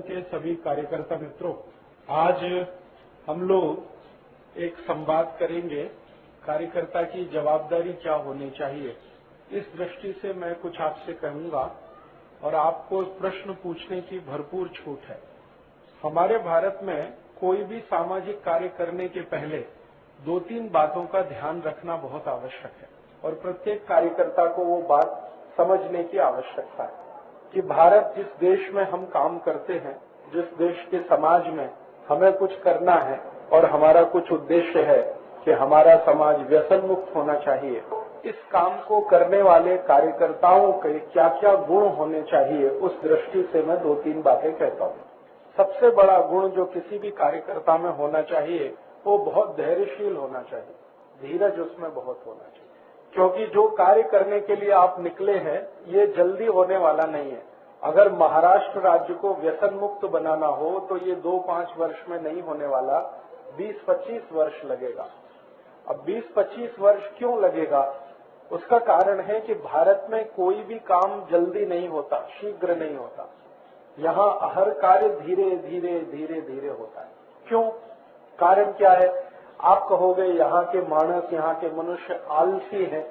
के सभी कार्यकर्ता मित्रों, आज हम लोग एक संवाद करेंगे, कार्यकर्ता की जवाबदारी क्या होनी चाहिए। इस दृष्टि से मैं कुछ आपसे कहूंगा और आपको प्रश्न पूछने की भरपूर छूट है। हमारे भारत में कोई भी सामाजिक कार्य करने के पहले 2-3 बातों का ध्यान रखना बहुत आवश्यक है और प्रत्येक कार्यकर्ता को वो बात समझने की आवश्यकता है कि भारत जिस देश में हम काम करते हैं, जिस देश के समाज में हमें कुछ करना है और हमारा कुछ उद्देश्य है कि हमारा समाज व्यसन मुक्त होना चाहिए, इस काम को करने वाले कार्यकर्ताओं के क्या क्या गुण होने चाहिए, उस दृष्टि से मैं 2-3 बातें कहता हूँ। सबसे बड़ा गुण जो किसी भी कार्यकर्ता में होना चाहिए वो बहुत धैर्यशील होना चाहिए, धीरज उसमें बहुत होना चाहिए, क्योंकि जो कार्य करने के लिए आप निकले हैं ये जल्दी होने वाला नहीं है। अगर महाराष्ट्र राज्य को व्यसन मुक्त बनाना हो तो ये 2-5 वर्ष में नहीं होने वाला, 20-25 वर्ष लगेगा। अब 20-25 वर्ष क्यों लगेगा? उसका कारण है कि भारत में कोई भी काम जल्दी नहीं होता, शीघ्र नहीं होता। यहाँ हर कार्य धीरे धीरे धीरे धीरे होता है। क्यों? कारण क्या है? आप कहोगे यहाँ के मानस, यहाँ के मनुष्य आलसी हैं,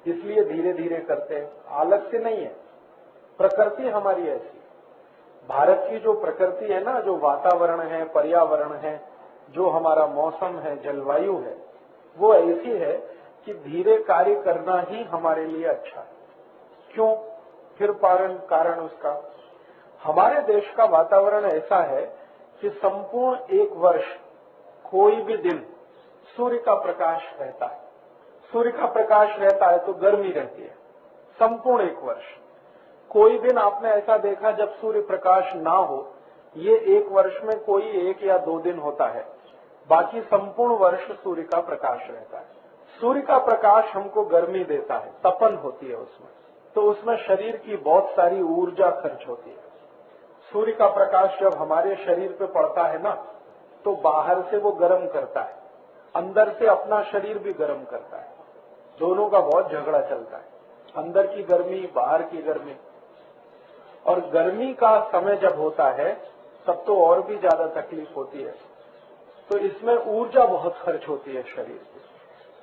इसलिए धीरे धीरे करते हैं। आलस्य नहीं है, प्रकृति हमारी ऐसी। भारत की जो प्रकृति है ना, जो वातावरण है, पर्यावरण है, जो हमारा मौसम है, जलवायु है, वो ऐसी है कि धीरे कार्य करना ही हमारे लिए अच्छा है। क्यों? फिर कारण उसका, हमारे देश का वातावरण ऐसा है कि संपूर्ण 1 वर्ष कोई भी दिन सूर्य का प्रकाश रहता है। सूर्य का प्रकाश रहता है तो गर्मी रहती है। संपूर्ण 1 वर्ष कोई दिन आपने ऐसा देखा जब सूर्य प्रकाश ना हो? ये 1 वर्ष में कोई 1 या 2 दिन होता है, बाकी संपूर्ण वर्ष सूर्य का प्रकाश रहता है। सूर्य का प्रकाश हमको गर्मी देता है, तपन होती है उसमें, तो उसमें शरीर की बहुत सारी ऊर्जा खर्च होती है। सूर्य का प्रकाश जब हमारे शरीर पे पड़ता है ना, तो बाहर से वो गर्म करता है, अंदर से अपना शरीर भी गर्म करता है। दोनों का बहुत झगड़ा चलता है, अंदर की गर्मी, बाहर की गर्मी। और गर्मी का समय जब होता है तब तो और भी ज्यादा तकलीफ होती है। तो इसमें ऊर्जा बहुत खर्च होती है शरीर की।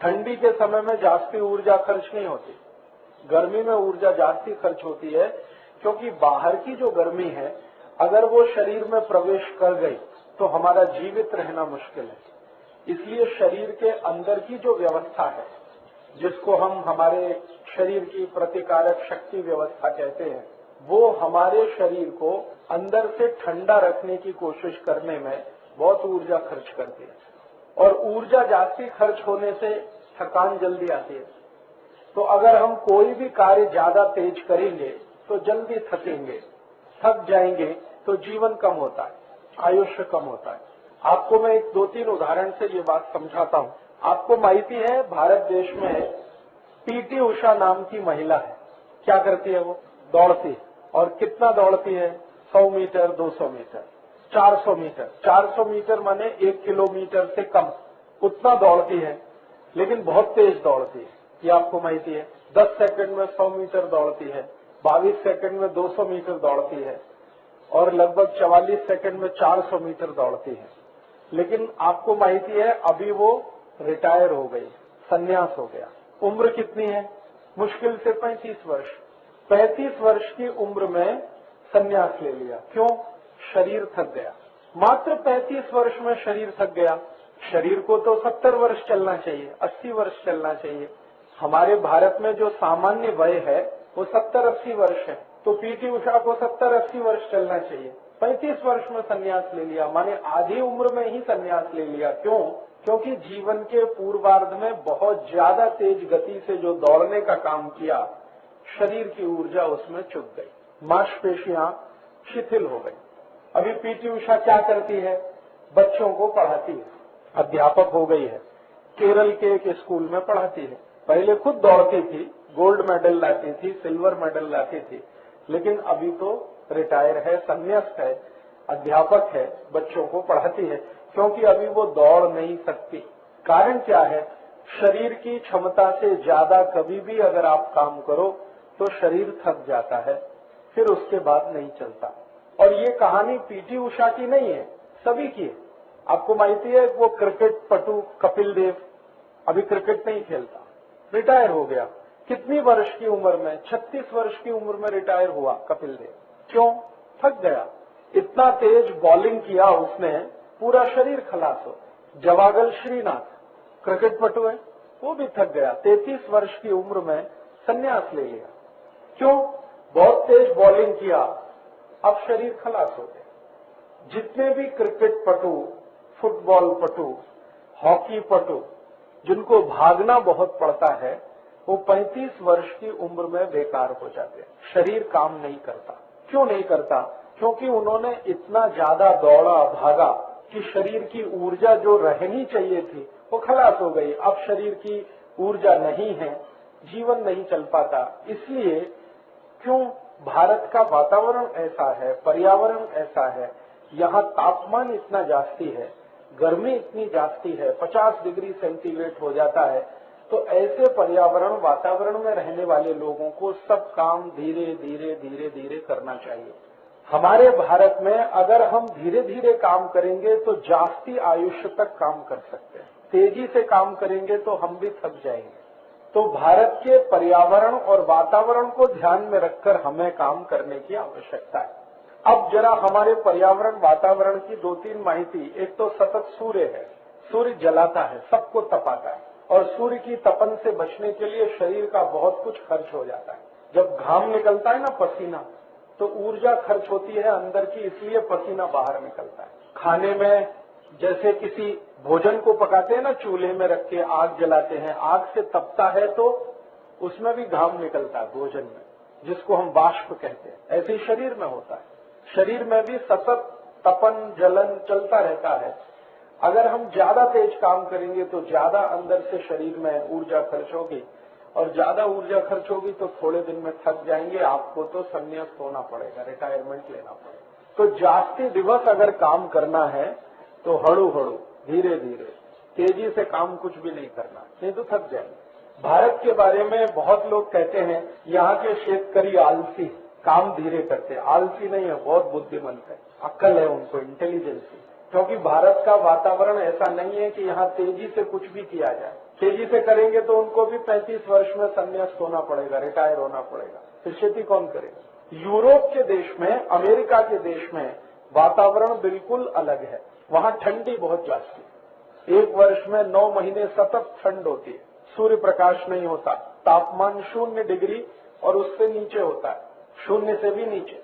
ठंडी के समय में जास्ती ऊर्जा खर्च नहीं होती, गर्मी में ऊर्जा जास्ती खर्च होती है, क्योंकि बाहर की जो गर्मी है अगर वो शरीर में प्रवेश कर गई तो हमारा जीवित रहना मुश्किल है। इसलिए शरीर के अंदर की जो व्यवस्था है, जिसको हम हमारे शरीर की प्रतिकारक शक्ति व्यवस्था कहते हैं, वो हमारे शरीर को अंदर से ठंडा रखने की कोशिश करने में बहुत ऊर्जा खर्च करती है। और ऊर्जा जास्ती खर्च होने से थकान जल्दी आती है। तो अगर हम कोई भी कार्य ज्यादा तेज करेंगे तो जल्दी थकेंगे, थक जाएंगे तो जीवन कम होता है, आयुष्य कम होता है। आपको मैं 2-3 उदाहरण से ये बात समझाता हूँ। आपको माहिती है भारत देश में पीटी उषा नाम की महिला है। क्या करती है वो? दौड़ती है। और कितना दौड़ती है? 100 मीटर, 200 मीटर, 400 मीटर। 400 मीटर माने 1 किलोमीटर से कम, उतना दौड़ती है, लेकिन बहुत तेज दौड़ती है। ये आपको माहिती है। 10 सेकंड में 100 मीटर दौड़ती है, 22 सेकंड में 200 मीटर दौड़ती है और लगभग 44 सेकंड में 400 मीटर दौड़ती है। लेकिन आपको माहिती है अभी वो रिटायर हो गई, संन्यास हो गया। उम्र कितनी है? मुश्किल से 35 वर्ष। 35 वर्ष की उम्र में संन्यास ले लिया। क्यों? शरीर थक गया। मात्र 35 वर्ष में शरीर थक गया। शरीर को तो 70 वर्ष चलना चाहिए, 80 वर्ष चलना चाहिए। हमारे भारत में जो सामान्य वय है वो 70-80 वर्ष है, तो पीटी उषा को 70-80 वर्ष चलना चाहिए। 35 वर्ष में संन्यास ले लिया, माने आधी उम्र में ही संन्यास ले लिया। क्यों? क्योंकि जीवन के पूर्वार्ध में बहुत ज्यादा तेज गति से जो दौड़ने का काम किया, शरीर की ऊर्जा उसमें चुक गई, मांसपेशियां शिथिल हो गई। अभी पीटी उषा क्या करती है? बच्चों को पढ़ाती है, अध्यापक हो गई है, केरल के एक स्कूल में पढ़ाती है। पहले खुद दौड़ती थी, गोल्ड मेडल लाती थी, सिल्वर मेडल लाती थी, लेकिन अभी तो रिटायर है, संन्यास्त है, अध्यापक है, बच्चों को पढ़ाती है, क्योंकि अभी वो दौड़ नहीं सकती। कारण क्या है? शरीर की क्षमता से ज्यादा कभी भी अगर आप काम करो तो शरीर थक जाता है, फिर उसके बाद नहीं चलता। और ये कहानी पीटी उषा की नहीं है, सभी की है। आपको माहिती है वो क्रिकेट पटु कपिल देव अभी क्रिकेट नहीं खेलता, रिटायर हो गया। कितनी वर्ष की उम्र में? 36 वर्ष की उम्र में रिटायर हुआ कपिल देव। क्यों? थक गया। इतना तेज बॉलिंग किया उसने, पूरा शरीर खलास हो। जवागल श्रीनाथ क्रिकेट पटु है, वो भी थक गया, 33 वर्ष की उम्र में संन्यास ले लिया। क्यों? बहुत तेज बॉलिंग किया, अब शरीर खलास हो गया। जितने भी क्रिकेट पटु, फुटबॉल पटु, हॉकी पटु, जिनको भागना बहुत पड़ता है, वो 35 वर्ष की उम्र में बेकार हो जाते हैं, शरीर काम नहीं करता। क्यों नहीं करता? क्योंकि उन्होंने इतना ज्यादा दौड़ा भागा कि शरीर की ऊर्जा जो रहनी चाहिए थी वो खलास हो गई। अब शरीर की ऊर्जा नहीं है, जीवन नहीं चल पाता। इसलिए क्यों भारत का वातावरण ऐसा है, पर्यावरण ऐसा है, यहाँ तापमान इतना जास्ती है, गर्मी इतनी जास्ती है, 50 डिग्री सेंटीग्रेड हो जाता है। तो ऐसे पर्यावरण वातावरण में रहने वाले लोगों को सब काम धीरे धीरे धीरे धीरे करना चाहिए। हमारे भारत में अगर हम धीरे धीरे काम करेंगे तो जास्ती आयुष्य तक काम कर सकते हैं। तेजी से काम करेंगे तो हम भी थक जाएंगे। तो भारत के पर्यावरण और वातावरण को ध्यान में रखकर हमें काम करने की आवश्यकता है। अब जरा हमारे पर्यावरण वातावरण की 2-3 माहिती। एक तो सतत सूर्य है, सूर्य जलाता है, सबको तपाता है, और सूर्य की तपन से बचने के लिए शरीर का बहुत कुछ खर्च हो जाता है। जब घाम निकलता है ना, पसीना, तो ऊर्जा खर्च होती है अंदर की, इसलिए पसीना बाहर निकलता है। खाने में जैसे किसी भोजन को पकाते हैं ना, चूल्हे में रख के आग जलाते हैं, आग से तपता है तो उसमें भी घाम निकलता है भोजन में, जिसको हम वाष्प कहते हैं। ऐसे ही शरीर में होता है, शरीर में भी सतत तपन जलन चलता रहता है। अगर हम ज्यादा तेज काम करेंगे तो ज्यादा अंदर से शरीर में ऊर्जा खर्च होगी, और ज्यादा ऊर्जा खर्च होगी तो थोड़े दिन में थक जाएंगे, आपको तो संन्यास होना पड़ेगा, रिटायरमेंट लेना पड़ेगा। तो जास्ती दिवस अगर काम करना है तो हड़ू हड़ू धीरे धीरे, तेजी से काम कुछ भी नहीं करना, नहीं तो थक जाएंगे। भारत के बारे में बहुत लोग कहते हैं यहाँ के शेतकरी आलसी, काम धीरे करते। आलसी नहीं है, बहुत बुद्धिमंत है, अक्ल है उनको, इंटेलिजेंस है। क्योंकि भारत का वातावरण ऐसा नहीं है कि यहाँ तेजी से कुछ भी किया जाए। तेजी से करेंगे तो उनको भी 35 वर्ष में संन्यास होना पड़ेगा, रिटायर होना पड़ेगा, फिर खेती कौन करेगा। यूरोप के देश में, अमेरिका के देश में वातावरण बिल्कुल अलग है। वहाँ ठंडी बहुत जाती है, एक वर्ष में 9 महीने सतत ठंड होती है, सूर्य प्रकाश नहीं होता, तापमान 0 डिग्री और उससे नीचे होता है, 0 से भी नीचे।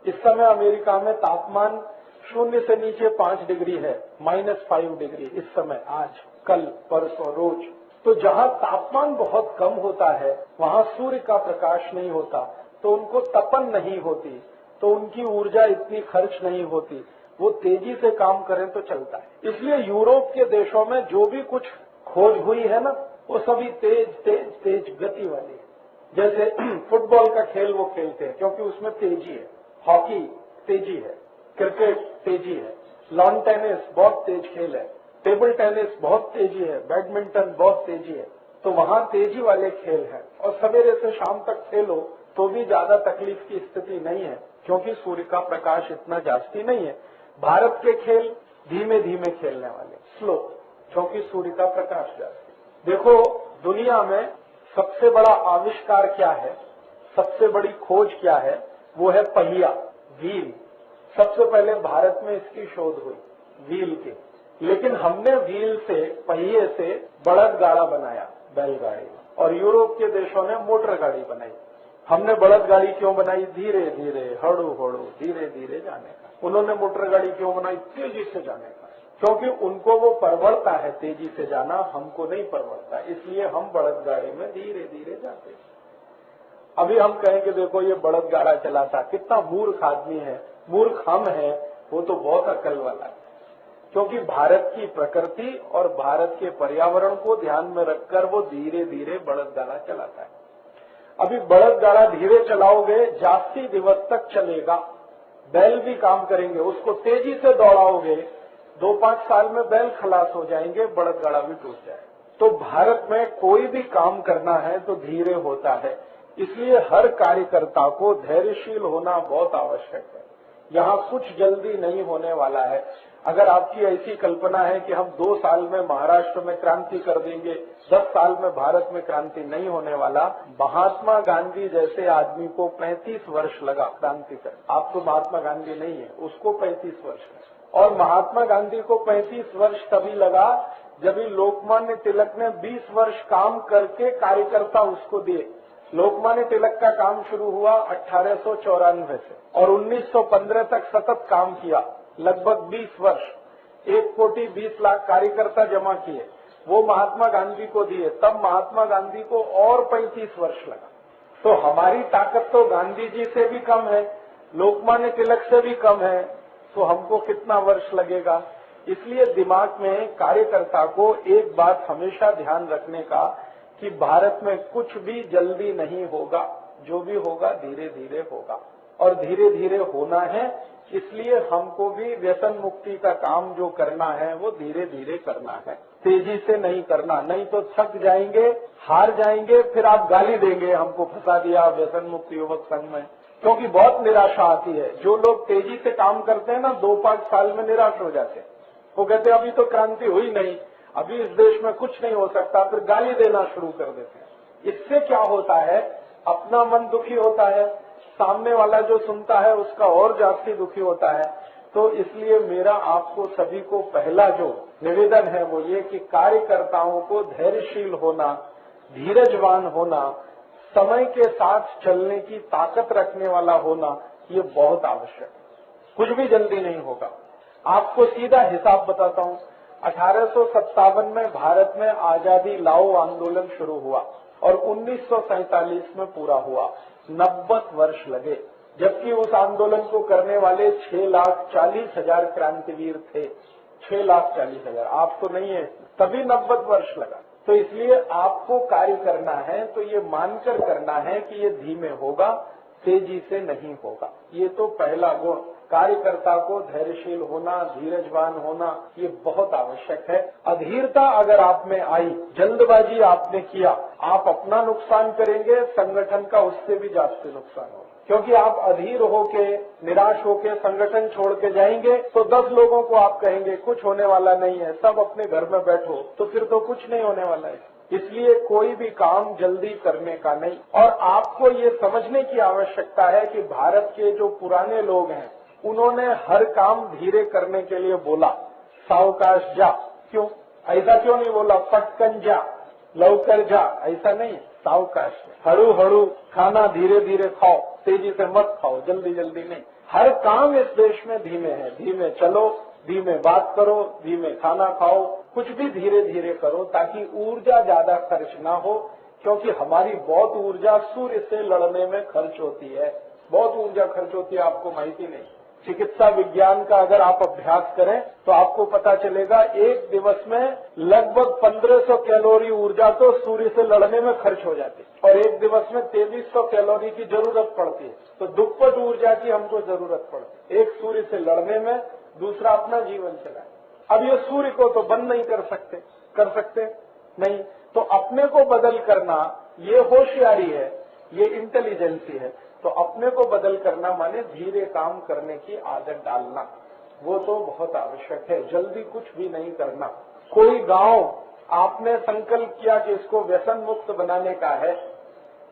इस समय अमेरिका में तापमान 0 से नीचे 5 डिग्री है, -5 डिग्री इस समय, आज, कल, परसों, रोज। तो जहाँ तापमान बहुत कम होता है वहाँ सूर्य का प्रकाश नहीं होता, तो उनको तपन नहीं होती, तो उनकी ऊर्जा इतनी खर्च नहीं होती, वो तेजी से काम करें तो चलता है। इसलिए यूरोप के देशों में जो भी कुछ खोज हुई है ना, वो सभी तेज तेज तेज गति वाली है। जैसे फुटबॉल का खेल वो खेलते हैं क्योंकि उसमें तेजी है, हॉकी तेजी है, क्रिकेट तेजी है, लॉन टेनिस बहुत तेज खेल है, टेबल टेनिस बहुत तेजी है, बैडमिंटन बहुत तेजी है। तो वहाँ तेजी वाले खेल हैं, और सवेरे से शाम तक खेलो तो भी ज्यादा तकलीफ की स्थिति नहीं है, क्योंकि सूर्य का प्रकाश इतना जास्ती नहीं है। भारत के खेल धीमे धीमे खेलने वाले, स्लो, क्योंकि सूर्य का प्रकाश जास्ती। देखो दुनिया में सबसे बड़ा आविष्कार क्या है, सबसे बड़ी खोज क्या है, वो है पहिया, व्हील। सबसे पहले भारत में इसकी शोध हुई, व्हील की। लेकिन हमने व्हील से, पहिए से बड़द गाड़ा बनाया, बैलगाड़ी, और यूरोप के देशों ने मोटर गाड़ी बनाई। हमने बड़द गाड़ी क्यों बनाई? धीरे धीरे, हड़ू हड़ू, धीरे धीरे जाने का। उन्होंने मोटर गाड़ी क्यों बनाई? तेजी से जाने का, क्योंकि उनको वो परवड़ता है तेजी से जाना, हमको नहीं परवड़ता, इसलिए हम बड़द गाड़ी में धीरे धीरे जाते हैं। अभी हम कहेंगे देखो ये बड़द गाड़ा चलाता, कितना मूर्ख आदमी है, मूर्ख हम है, वो तो बहुत अकल वाला है। क्योंकि भारत की प्रकृति और भारत के पर्यावरण को ध्यान में रखकर वो धीरे धीरे बड़द गाड़ा चलाता है। अभी बड़द गाड़ा धीरे चलाओगे, जास्ती दिवस तक चलेगा, बैल भी काम करेंगे, उसको तेजी से दौड़ाओगे, 2-5 साल में बैल खलास हो जाएंगे, बड़द गाड़ा भी टूट जाएगा। तो भारत में कोई भी काम करना है तो धीरे होता है, इसलिए हर कार्यकर्ता को धैर्यशील होना बहुत आवश्यक है। यहाँ कुछ जल्दी नहीं होने वाला है। अगर आपकी ऐसी कल्पना है कि हम 2 साल में महाराष्ट्र में क्रांति कर देंगे, 10 साल में भारत में क्रांति, नहीं होने वाला। महात्मा गांधी जैसे आदमी को 35 वर्ष लगा क्रांति कर। आप तो महात्मा गांधी नहीं है, उसको 35 वर्ष लगा। और महात्मा गांधी को 35 वर्ष तभी लगा जब लोकमान्य तिलक ने 20 वर्ष काम करके कार्यकर्ता उसको दिए। लोकमान्य तिलक का काम शुरू हुआ 1894 से और 1915 तक सतत काम किया, लगभग 20 वर्ष। 1,20,00,000 कार्यकर्ता जमा किए, वो महात्मा गांधी को दिए। तब महात्मा गांधी को और 35 वर्ष लगा। तो हमारी ताकत तो गांधी जी से भी कम है, लोकमान्य तिलक से भी कम है, तो हमको कितना वर्ष लगेगा। इसलिए दिमाग में कार्यकर्ता को एक बात हमेशा ध्यान रखने का कि भारत में कुछ भी जल्दी नहीं होगा, जो भी होगा धीरे धीरे होगा और धीरे धीरे होना है। इसलिए हमको भी व्यसन मुक्ति का काम जो करना है वो धीरे धीरे करना है, तेजी से नहीं करना, नहीं तो थक जाएंगे, हार जाएंगे, फिर आप गाली देंगे हमको फंसा दिया व्यसन मुक्त युवक संघ में, क्योंकि बहुत निराशा आती है। जो लोग तेजी से काम करते हैं ना, 2-5 साल में निराश हो जाते हैं। वो कहते हैं अभी तो क्रांति हुई नहीं, अभी इस देश में कुछ नहीं हो सकता, फिर गाली देना शुरू कर देते हैं। इससे क्या होता है, अपना मन दुखी होता है, सामने वाला जो सुनता है उसका और जास्ती दुखी होता है। तो इसलिए मेरा आपको सभी को पहला जो निवेदन है वो ये कि कार्यकर्ताओं को धैर्यशील होना, धीरजवान होना, समय के साथ चलने की ताकत रखने वाला होना, ये बहुत आवश्यक है। कुछ भी जल्दी नहीं होगा। आपको सीधा हिसाब बताता हूँ। 1857 में भारत में आजादी लाओ आंदोलन शुरू हुआ और 1947 में पूरा हुआ। 90 वर्ष लगे, जबकि उस आंदोलन को करने वाले 6,40,000 क्रांतिवीर थे। 6,40,000, आप तो नहीं है, तभी 90 वर्ष लगा। तो इसलिए आपको कार्य करना है तो ये मानकर करना है कि ये धीमे होगा, तेजी से नहीं होगा। ये तो पहला गुण, कार्यकर्ता को धैर्यशील होना, धीरजवान होना, ये बहुत आवश्यक है। अधीरता अगर आप में आई, जल्दबाजी आपने किया, आप अपना नुकसान करेंगे, संगठन का उससे भी ज्यादा नुकसान होगा। क्योंकि आप अधीर होके, निराश होके संगठन छोड़ के जाएंगे तो 10 लोगों को आप कहेंगे कुछ होने वाला नहीं है, सब अपने घर में बैठो, तो फिर तो कुछ नहीं होने वाला है। इसलिए कोई भी काम जल्दी करने का नहीं। और आपको ये समझने की आवश्यकता है कि भारत के जो पुराने लोग हैं उन्होंने हर काम धीरे करने के लिए बोला, सावकाश जा। क्यों ऐसा क्यों नहीं बोला, पटकन जा, लवकर जा, ऐसा नहीं, सावकाश, हड़ू हड़ू खाना, धीरे धीरे खाओ, तेजी से मत खाओ, जल्दी जल्दी नहीं। हर काम इस देश में धीमे है, धीमे चलो, धीमे बात करो, धीमे खाना खाओ, कुछ भी धीरे धीरे करो ताकि ऊर्जा ज्यादा खर्च ना हो। क्योंकि हमारी बहुत ऊर्जा सूर्य से लड़ने में खर्च होती है, बहुत ऊर्जा खर्च होती है, आपको माहिती नहीं। चिकित्सा विज्ञान का अगर आप अभ्यास करें तो आपको पता चलेगा एक दिवस में लगभग 1500 कैलोरी ऊर्जा तो सूर्य से लड़ने में खर्च हो जाती है और एक दिवस में 2300 कैलोरी की जरूरत पड़ती है। तो दुप्पट ऊर्जा की हमको जरूरत पड़ती है, एक सूर्य से लड़ने में, दूसरा अपना जीवन चलाए। अब ये सूर्य को तो बंद नहीं कर सकते नहीं, तो अपने को बदल करना ये होशियारी है, ये इंटेलिजेंसी है। तो अपने को बदल करना माने धीरे काम करने की आदत डालना, वो तो बहुत आवश्यक है। जल्दी कुछ भी नहीं करना। कोई गांव आपने संकल्प किया कि इसको व्यसन मुक्त बनाने का है,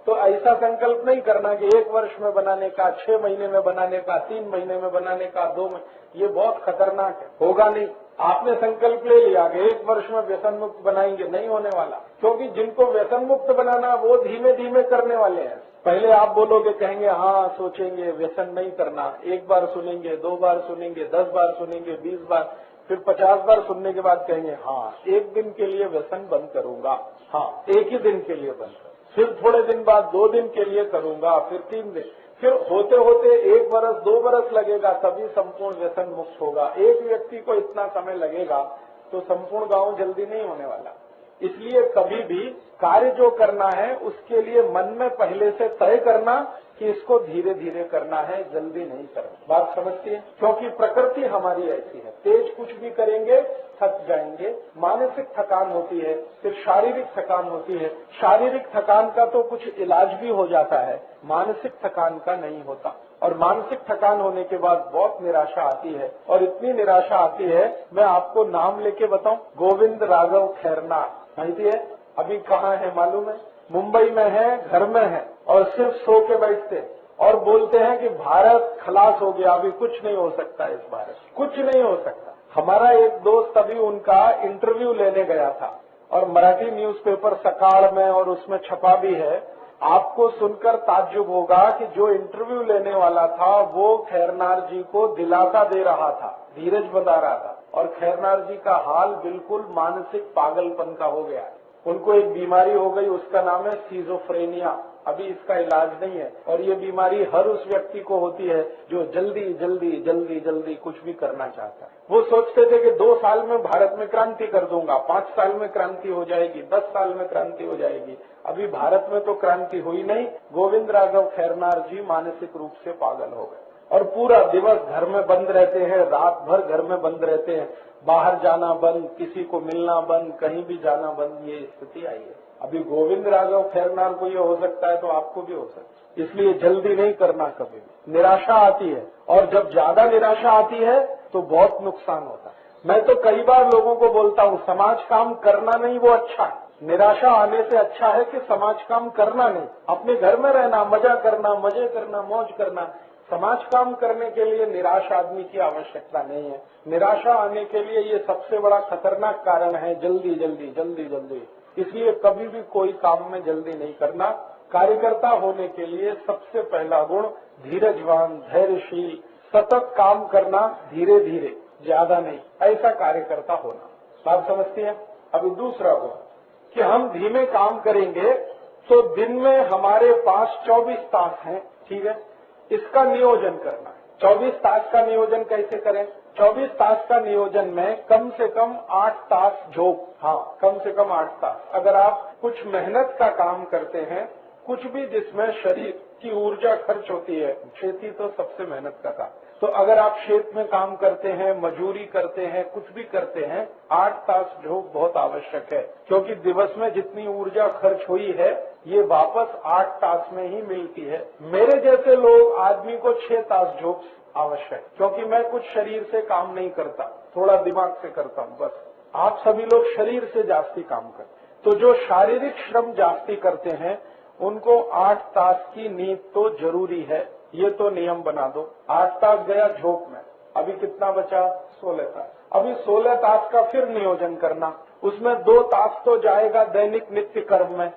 तो ऐसा संकल्प नहीं करना कि 1 वर्ष में बनाने का, 6 महीने में बनाने का, 3 महीने में बनाने का, 2 महीने, ये बहुत खतरनाक है, होगा नहीं। आपने संकल्प ले लिया कि 1 वर्ष में व्यसन मुक्त बनाएंगे, नहीं होने वाला। क्योंकि जिनको व्यसन मुक्त बनाना वो धीमे धीमे करने वाले हैं। पहले आप बोलोगे, कहेंगे हाँ सोचेंगे, व्यसन नहीं करना, 1 बार सुनेंगे, 2 बार सुनेंगे, 10 बार सुनेंगे, 20 बार, फिर 50 बार सुनने के बाद कहेंगे हाँ 1 दिन के लिए व्यसन बंद करूंगा, हाँ 1 ही दिन के लिए बंद, फिर थोड़े दिन बाद 2 दिन के लिए करूंगा, फिर 3 दिन, फिर होते होते 1 बरस 2 बरस लगेगा, तभी संपूर्ण व्यसन मुक्त होगा। एक व्यक्ति को इतना समय लगेगा तो संपूर्ण गांव जल्दी नहीं होने वाला। इसलिए कभी भी कार्य जो करना है उसके लिए मन में पहले से तय करना कि इसको धीरे धीरे करना है, जल्दी नहीं करना। बात समझती है? क्योंकि प्रकृति हमारी ऐसी है, तेज कुछ भी करेंगे थक जाएंगे, मानसिक थकान होती है, फिर शारीरिक थकान होती है। शारीरिक थकान का तो कुछ इलाज भी हो जाता है, मानसिक थकान का नहीं होता। और मानसिक थकान होने के बाद बहुत निराशा आती है, और इतनी निराशा आती है, मैं आपको नाम लेके बताऊं, गोविंद राघव खैरनार, माहिती है? अभी कहाँ है मालूम है? मुंबई में है, घर में है, और सिर्फ सो के बैठते हैं और बोलते हैं कि भारत खलास हो गया, अभी कुछ नहीं हो सकता, इस भारत कुछ नहीं हो सकता। हमारा एक दोस्त अभी उनका इंटरव्यू लेने गया था, और मराठी न्यूज़पेपर सकाळ में और उसमें छपा भी है। आपको सुनकर ताज्जुब होगा कि जो इंटरव्यू लेने वाला था वो खैरनार जी को दिलासा दे रहा था, धीरज बता रहा था, और खैरनार जी का हाल बिल्कुल मानसिक पागलपन का हो गया है। उनको एक बीमारी हो गई, उसका नाम है सिजोफ्रेनिया। अभी इसका इलाज नहीं है, और ये बीमारी हर उस व्यक्ति को होती है जो जल्दी जल्दी जल्दी जल्दी कुछ भी करना चाहता है। वो सोचते थे कि 2 साल में भारत में क्रांति कर दूंगा, 5 साल में क्रांति हो जाएगी, 10 साल में क्रांति हो जाएगी। अभी भारत में तो क्रांति हुई नहीं। गोविंद राघव खैरनार जी मानसिक रूप से पागल हो गए, और पूरा दिवस घर में बंद रहते हैं, रात भर घर में बंद रहते हैं, बाहर जाना बंद, किसी को मिलना बंद, कहीं भी जाना बंद, ये स्थिति आई है। अभी गोविंद राघव खैरनार को ये हो सकता है तो आपको भी हो सकता है। इसलिए जल्दी नहीं करना कभी भी। निराशा आती है, और जब ज्यादा निराशा आती है तो बहुत नुकसान होता है। मैं तो कई बार लोगों को बोलता हूँ, समाज काम करना नहीं वो अच्छा है। निराशा आने से अच्छा है कि समाज काम करना नहीं, अपने घर में रहना, मजा करना, मजे करना, मौज करना। समाज काम करने के लिए निराश आदमी की आवश्यकता नहीं है। निराशा आने के लिए ये सबसे बड़ा खतरनाक कारण है, जल्दी जल्दी जल्दी जल्दी। इसलिए कभी भी कोई काम में जल्दी नहीं करना। कार्यकर्ता होने के लिए सबसे पहला गुण धीरजवान, धैर्यशील, सतत काम करना, धीरे धीरे, ज्यादा नहीं, ऐसा कार्यकर्ता होना। बात समझती है? अभी दूसरा गुण कि हम धीमे काम करेंगे तो दिन में हमारे पास 24 तास हैं, ठीक है? इसका नियोजन करना है। 24 तास का नियोजन कैसे करें? 24 तास का नियोजन में कम से कम 8 तास झोंक, हाँ, कम से कम 8 तास। अगर आप कुछ मेहनत का काम करते हैं, कुछ भी जिसमें शरीर की ऊर्जा खर्च होती है, खेती तो सबसे मेहनत का काम, तो अगर आप खेत में काम करते हैं, मजूरी करते हैं, कुछ भी करते हैं, 8 तास झोंक बहुत आवश्यक है। क्योंकि दिवस में जितनी ऊर्जा खर्च हुई है ये वापस 8 तास में ही मिलती है। मेरे जैसे लोग आदमी को 6 तास झोंक आवश्यक, क्योंकि मैं कुछ शरीर से काम नहीं करता, थोड़ा दिमाग से करता हूँ बस। आप सभी लोग शरीर से जास्ती काम करते, तो जो शारीरिक श्रम जास्ती करते हैं उनको 8 तास की नींद तो जरूरी है। ये तो नियम बना दो। 8 तास गया झोंक में, अभी कितना बचा? 16 तास। अभी 16 तास का फिर नियोजन करना। उसमें 2 तास तो जाएगा दैनिक नित्य कर्म में,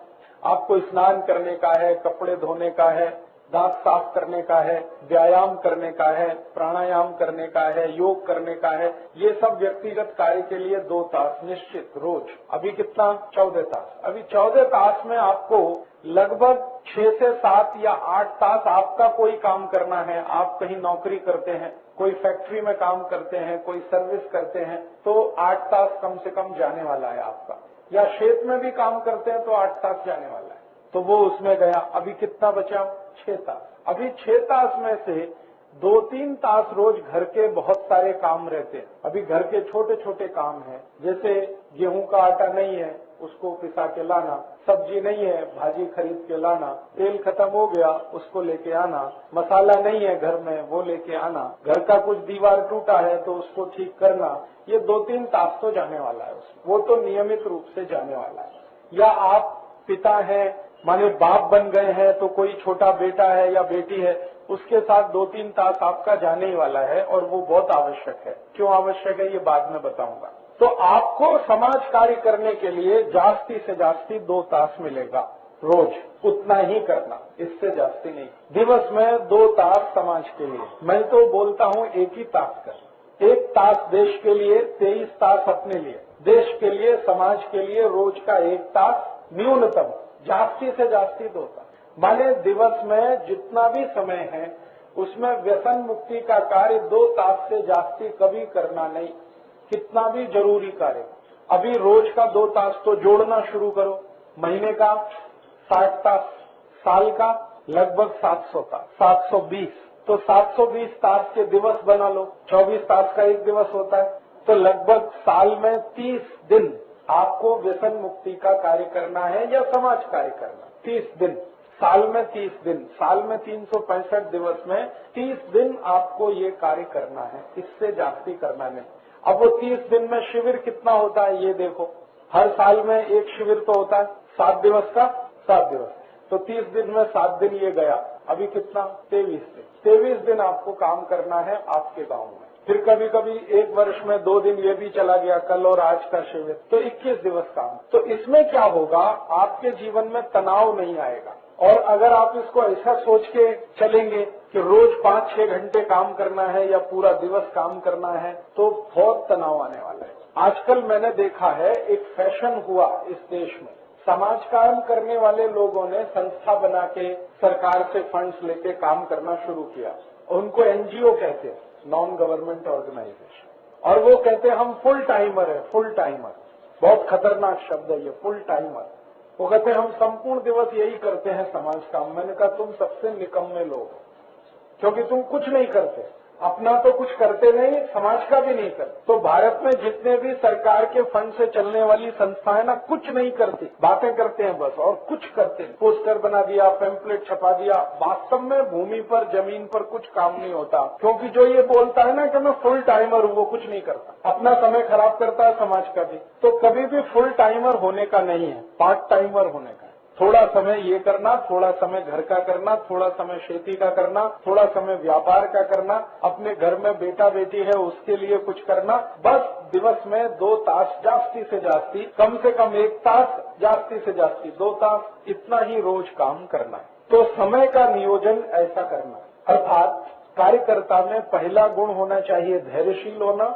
आपको स्नान करने का है, कपड़े धोने का है, दांत साफ करने का है, व्यायाम करने का है, प्राणायाम करने का है, योग करने का है। ये सब व्यक्तिगत कार्य के लिए 2 तास निश्चित रोज। अभी कितना? 14 तास। अभी 14 तास में आपको लगभग 6 से 7 या 8 तास आपका कोई काम करना है। आप कहीं नौकरी करते हैं, कोई फैक्ट्री में काम करते हैं, कोई सर्विस करते हैं, तो 8 तास कम से कम जाने वाला है आपका। या खेत में भी काम करते हैं तो 8 तास जाने वाला है, तो वो उसमें गया। अभी कितना बचा? 6 तास। अभी 6 तास में से 2-3 तास रोज घर के बहुत सारे काम रहते हैं। अभी घर के छोटे छोटे काम हैं, जैसे गेहूं का आटा नहीं है, उसको पिसा के लाना, सब्जी नहीं है, भाजी खरीद के लाना, तेल खत्म हो गया, उसको लेके आना, मसाला नहीं है घर में, वो लेके आना, घर का कुछ दीवार टूटा है तो उसको ठीक करना। ये 2-3 तास तो जाने वाला है उसमें, वो तो नियमित रूप से जाने वाला है। या आप पिता हैं, माने बाप बन गए हैं, तो कोई छोटा बेटा है या बेटी है, उसके साथ 2-3 तास आपका जाने ही वाला है, और वो बहुत आवश्यक है। क्यों आवश्यक है ये बाद में बताऊंगा। तो आपको समाज कार्य करने के लिए जास्ती से जास्ती 2 तास मिलेगा रोज, उतना ही करना, इससे जास्ती नहीं। दिवस में 2 तास समाज के लिए। मैं तो बोलता हूँ 1 ही तास कर। 1 तास देश के लिए, 23 तास अपने लिए। देश के लिए, समाज के लिए रोज का 1 तास न्यूनतम, जास्ती से जास्ती 2 तास। माने दिवस में जितना भी समय है उसमें व्यसन मुक्ति का कार्य 2 तास से जास्ती कभी करना नहीं, कितना भी जरूरी कार्य। अभी रोज का 2 तास तो जोड़ना शुरू करो। महीने का 60 तास, साल का लगभग 700 तास, 720, तो 720 तास के दिवस बना लो। 24 तास का एक दिवस होता है, तो लगभग साल में 30 दिन आपको व्यसन मुक्ति का कार्य करना है या समाज कार्य करना। 30 दिन साल में 30 दिन, साल में 365 दिवस में 30 दिन आपको ये कार्य करना है, इससे जास्ती करना नहीं। अब वो 30 दिन में शिविर कितना होता है ये देखो, हर साल में एक शिविर तो होता है 7 दिवस का, 7 दिवस, तो 30 दिन में 7 दिन ये गया, अभी कितना 23 दिन। 23 दिन आपको काम करना है आपके गांव में। फिर कभी कभी एक वर्ष में 2 दिन ये भी चला गया, कल और आज का शिविर, तो 21 दिवस काम। तो इसमें क्या होगा, आपके जीवन में तनाव नहीं आएगा। और अगर आप इसको ऐसा सोच के चलेंगे कि रोज 5-6 घंटे काम करना है या पूरा दिवस काम करना है, तो बहुत तनाव आने वाला है। आजकल मैंने देखा है एक फैशन हुआ इस देश में, समाज काम करने वाले लोगों ने संस्था बना के सरकार से फंड्स लेके काम करना शुरू किया। उनको एनजीओ कहते हैं, नॉन गवर्नमेंट ऑर्गेनाइजेशन, और वो कहते हैं हम फुल टाइमर है, फुल टाइमर, बहुत खतरनाक शब्द है ये, फुल टाइमर। वो कहते हैं हम संपूर्ण दिवस यही करते हैं समाज काम। मैंने कहा तुम सबसे निकम्मे लोग हो, क्योंकि तुम कुछ नहीं करते, अपना तो कुछ करते नहीं, समाज का भी नहीं करते। तो भारत में जितने भी सरकार के फंड से चलने वाली संस्थाएं ना, कुछ नहीं करती, बातें करते हैं बस, और कुछ करते नहीं। पोस्टर बना दिया, पैम्पलेट छपा दिया, वास्तव में भूमि पर जमीन पर कुछ काम नहीं होता। क्योंकि जो ये बोलता है ना कि मैं फुल टाइमर हूँ, वो कुछ नहीं करता, अपना समय खराब करता है, समाज का भी। तो कभी भी फुल टाइमर होने का नहीं है, पार्ट टाइमर होने का। थोड़ा समय ये करना, थोड़ा समय घर का करना, थोड़ा समय खेती का करना, थोड़ा समय व्यापार का करना, अपने घर में बेटा बेटी है उसके लिए कुछ करना। बस दिवस में 2 तास जास्ती से जास्ती, कम से कम 1 तास, जास्ती से जास्ती 2 तास, इतना ही रोज काम करना है। तो समय का नियोजन ऐसा करना, अर्थात कार्यकर्ता में पहला गुण होना चाहिए धैर्यशील होना,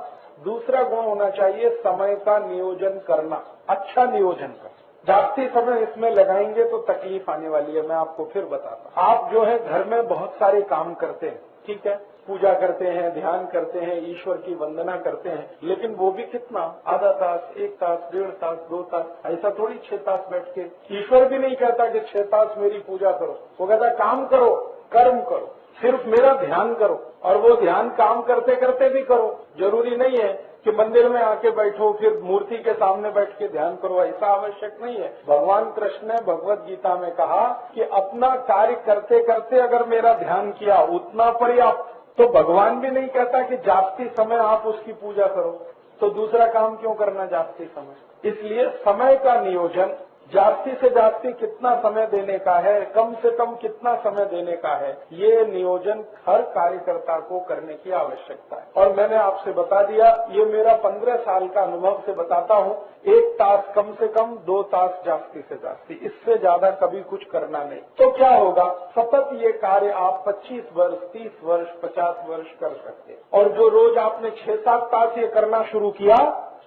दूसरा गुण होना चाहिए समय का नियोजन करना, अच्छा नियोजन करना। जास्ती समय इसमें लगाएंगे तो तकलीफ आने वाली है, मैं आपको फिर बताता हूँ। आप जो है घर में बहुत सारे काम करते हैं, ठीक है, पूजा करते हैं, ध्यान करते हैं, ईश्वर की वंदना करते हैं, लेकिन वो भी कितना, आधा तास, 1 तास, 1.5 तास, 2 तास, ऐसा थोड़ी 6 तास बैठ के। ईश्वर भी नहीं कहता कि 6 तास मेरी पूजा करो, वो कहता काम करो, कर्म करो, सिर्फ मेरा ध्यान करो, और वो ध्यान काम करते करते भी करो। जरूरी नहीं है कि मंदिर में आके बैठो फिर मूर्ति के सामने बैठ के ध्यान करो, ऐसा आवश्यक नहीं है। भगवान कृष्ण ने भगवत गीता में कहा कि अपना कार्य करते करते अगर मेरा ध्यान किया उतना पर्याप्त। तो भगवान भी नहीं कहता कि जास्ती समय आप उसकी पूजा करो, तो दूसरा काम क्यों करना जास्ती समय। इसलिए समय का नियोजन, जास्ती से जास्ती कितना समय देने का है, कम से कम कितना समय देने का है, ये नियोजन हर कार्यकर्ता को करने की आवश्यकता है। और मैंने आपसे बता दिया, ये मेरा 15 साल का अनुभव से बताता हूँ, 1 तास कम से कम, 2 तास जास्ती से जास्ती, इससे ज्यादा कभी कुछ करना नहीं। तो क्या होगा, सतत ये कार्य आप 25 वर्ष, 30 वर्ष, 50 वर्ष कर सकते हैं। और जो रोज आपने 6-7 तास ये करना शुरू किया,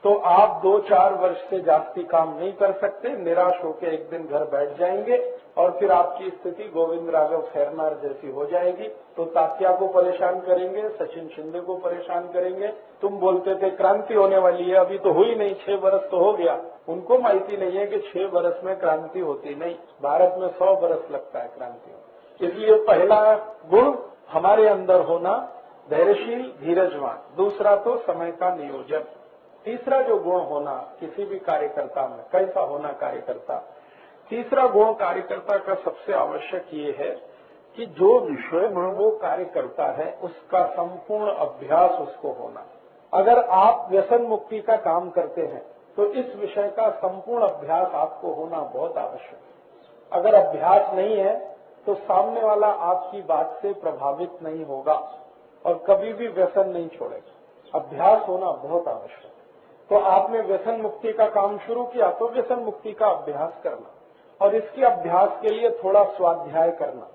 तो आप 2-4 वर्ष से जास्ती काम नहीं कर सकते, निराश होकर एक दिन घर बैठ जाएंगे, और फिर आपकी स्थिति गोविंद राघव खैरनार जैसी हो जाएगी। तो तात्या को परेशान करेंगे, सचिन शिंदे को परेशान करेंगे। तुम बोलते थे क्रांति होने वाली है, अभी तो हुई नहीं, 6 वर्ष तो हो गया। उनको माहिती नहीं है कि 6 वर्ष में क्रांति होती नहीं, भारत में 100 वर्ष लगता है क्रांति होने। इसलिए पहला गुण हमारे अंदर होना धैर्यशील, धीरजवान। दूसरा तो समय का नियोजन। तीसरा जो गुण होना किसी भी कार्यकर्ता में, कैसा होना कार्यकर्ता, तीसरा गुण कार्यकर्ता का सबसे आवश्यक ये है कि जो विषय में वो कार्य करता है उसका संपूर्ण अभ्यास उसको होना। अगर आप व्यसन मुक्ति का काम करते हैं तो इस विषय का संपूर्ण अभ्यास आपको होना बहुत आवश्यक है। अगर अभ्यास नहीं है तो सामने वाला आपकी बात से प्रभावित नहीं होगा और कभी भी व्यसन नहीं छोड़ेगा। अभ्यास होना बहुत आवश्यक है। तो आपने व्यसन मुक्ति का काम शुरू किया तो व्यसन मुक्ति का अभ्यास करना, और इसके अभ्यास के लिए थोड़ा स्वाध्याय करना।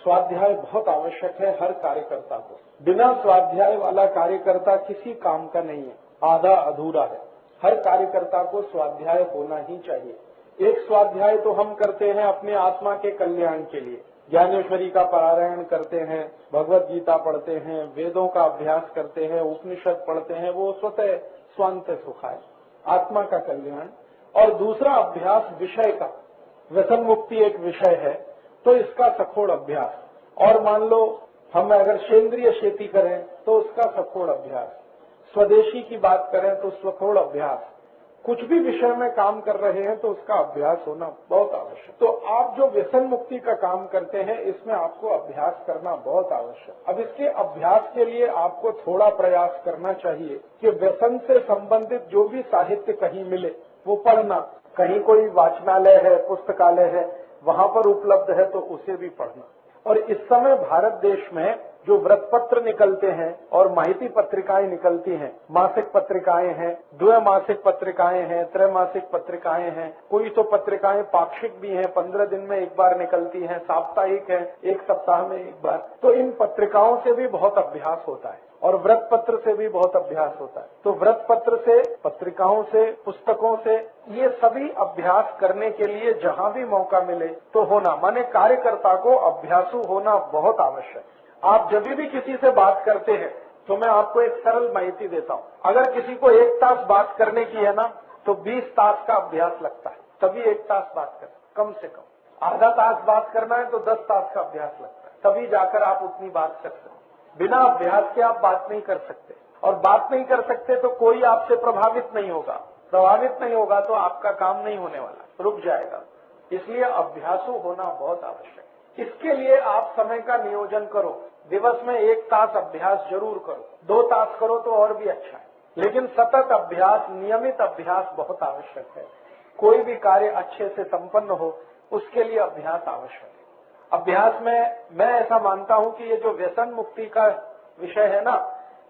स्वाध्याय बहुत आवश्यक है हर कार्यकर्ता को। बिना स्वाध्याय वाला कार्यकर्ता किसी काम का नहीं है, आधा अधूरा है। हर कार्यकर्ता को स्वाध्याय होना ही चाहिए। एक स्वाध्याय तो हम करते हैं अपने आत्मा के कल्याण के लिए, ज्ञानेश्वरी का पारायण करते हैं, भगवत गीता पढ़ते हैं, वेदों का अभ्यास करते हैं, उपनिषद पढ़ते हैं, वो स्वतः स्वांत सुखाय, आत्मा का कल्याण। और दूसरा अभ्यास विषय का, व्यसन मुक्ति एक विषय है तो इसका सखोड़ अभ्यास। और मान लो हम अगर सेंद्रिय खेती करें तो उसका सखोड़ अभ्यास, स्वदेशी की बात करें तो सखोड़ अभ्यास, कुछ भी विषय में काम कर रहे हैं तो उसका अभ्यास होना बहुत आवश्यक। तो आप जो व्यसन मुक्ति का काम करते हैं इसमें आपको अभ्यास करना बहुत आवश्यक। अब इसके अभ्यास के लिए आपको थोड़ा प्रयास करना चाहिए कि व्यसन से संबंधित जो भी साहित्य कहीं मिले वो पढ़ना, कहीं कोई वाचनालय है, पुस्तकालय है, वहां पर उपलब्ध है तो उसे भी पढ़ना। और इस समय भारत देश में जो व्रतपत्र निकलते हैं और माहिती पत्रिकाएं निकलती हैं, मासिक पत्रिकाएं हैं, द्विमासिक पत्रिकाएं हैं, त्रैमासिक पत्रिकाएं हैं, कोई तो पत्रिकाएं पाक्षिक भी हैं, 15 दिन में एक बार निकलती हैं, साप्ताहिक है, एक सप्ताह में एक बार। तो इन पत्रिकाओं से भी बहुत अभ्यास होता है और व्रत पत्र से भी बहुत अभ्यास होता है। तो व्रत पत्र से, पत्रिकाओं से, पुस्तकों से, ये सभी अभ्यास करने के लिए जहां भी मौका मिले तो होना, माने कार्यकर्ता को अभ्यासु होना बहुत आवश्यक। आप जब भी किसी से बात करते हैं तो मैं आपको एक सरल माहिती देता हूं। अगर किसी को 1 तास बात करने की है ना तो 20 तास का अभ्यास लगता है, तभी 1 तास बात करें, कम से कम। आधा तास बात करना है तो 10 तास का अभ्यास लगता है, तभी जाकर आप उतनी बात कर सकते। बिना अभ्यास के आप बात नहीं कर सकते, और बात नहीं कर सकते तो कोई आपसे प्रभावित नहीं होगा। प्रभावित नहीं होगा तो आपका काम नहीं होने वाला, रुक जाएगा। इसलिए अभ्यासु होना बहुत आवश्यक। इसके लिए आप समय का नियोजन करो। दिवस में 1 तास अभ्यास जरूर करो, 2 तास करो तो और भी अच्छा है, लेकिन सतत अभ्यास, नियमित अभ्यास बहुत आवश्यक है। कोई भी कार्य अच्छे से संपन्न हो उसके लिए अभ्यास आवश्यक है। अभ्यास में मैं ऐसा मानता हूं कि ये जो व्यसन मुक्ति का विषय है ना,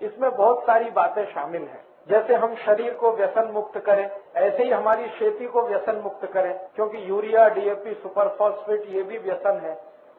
इसमें बहुत सारी बातें शामिल हैं। जैसे हम शरीर को व्यसन मुक्त करें, ऐसे ही हमारी खेती को व्यसन मुक्त करें, क्योंकि यूरिया, डीएपी, सुपर फॉस्फेट ये भी व्यसन है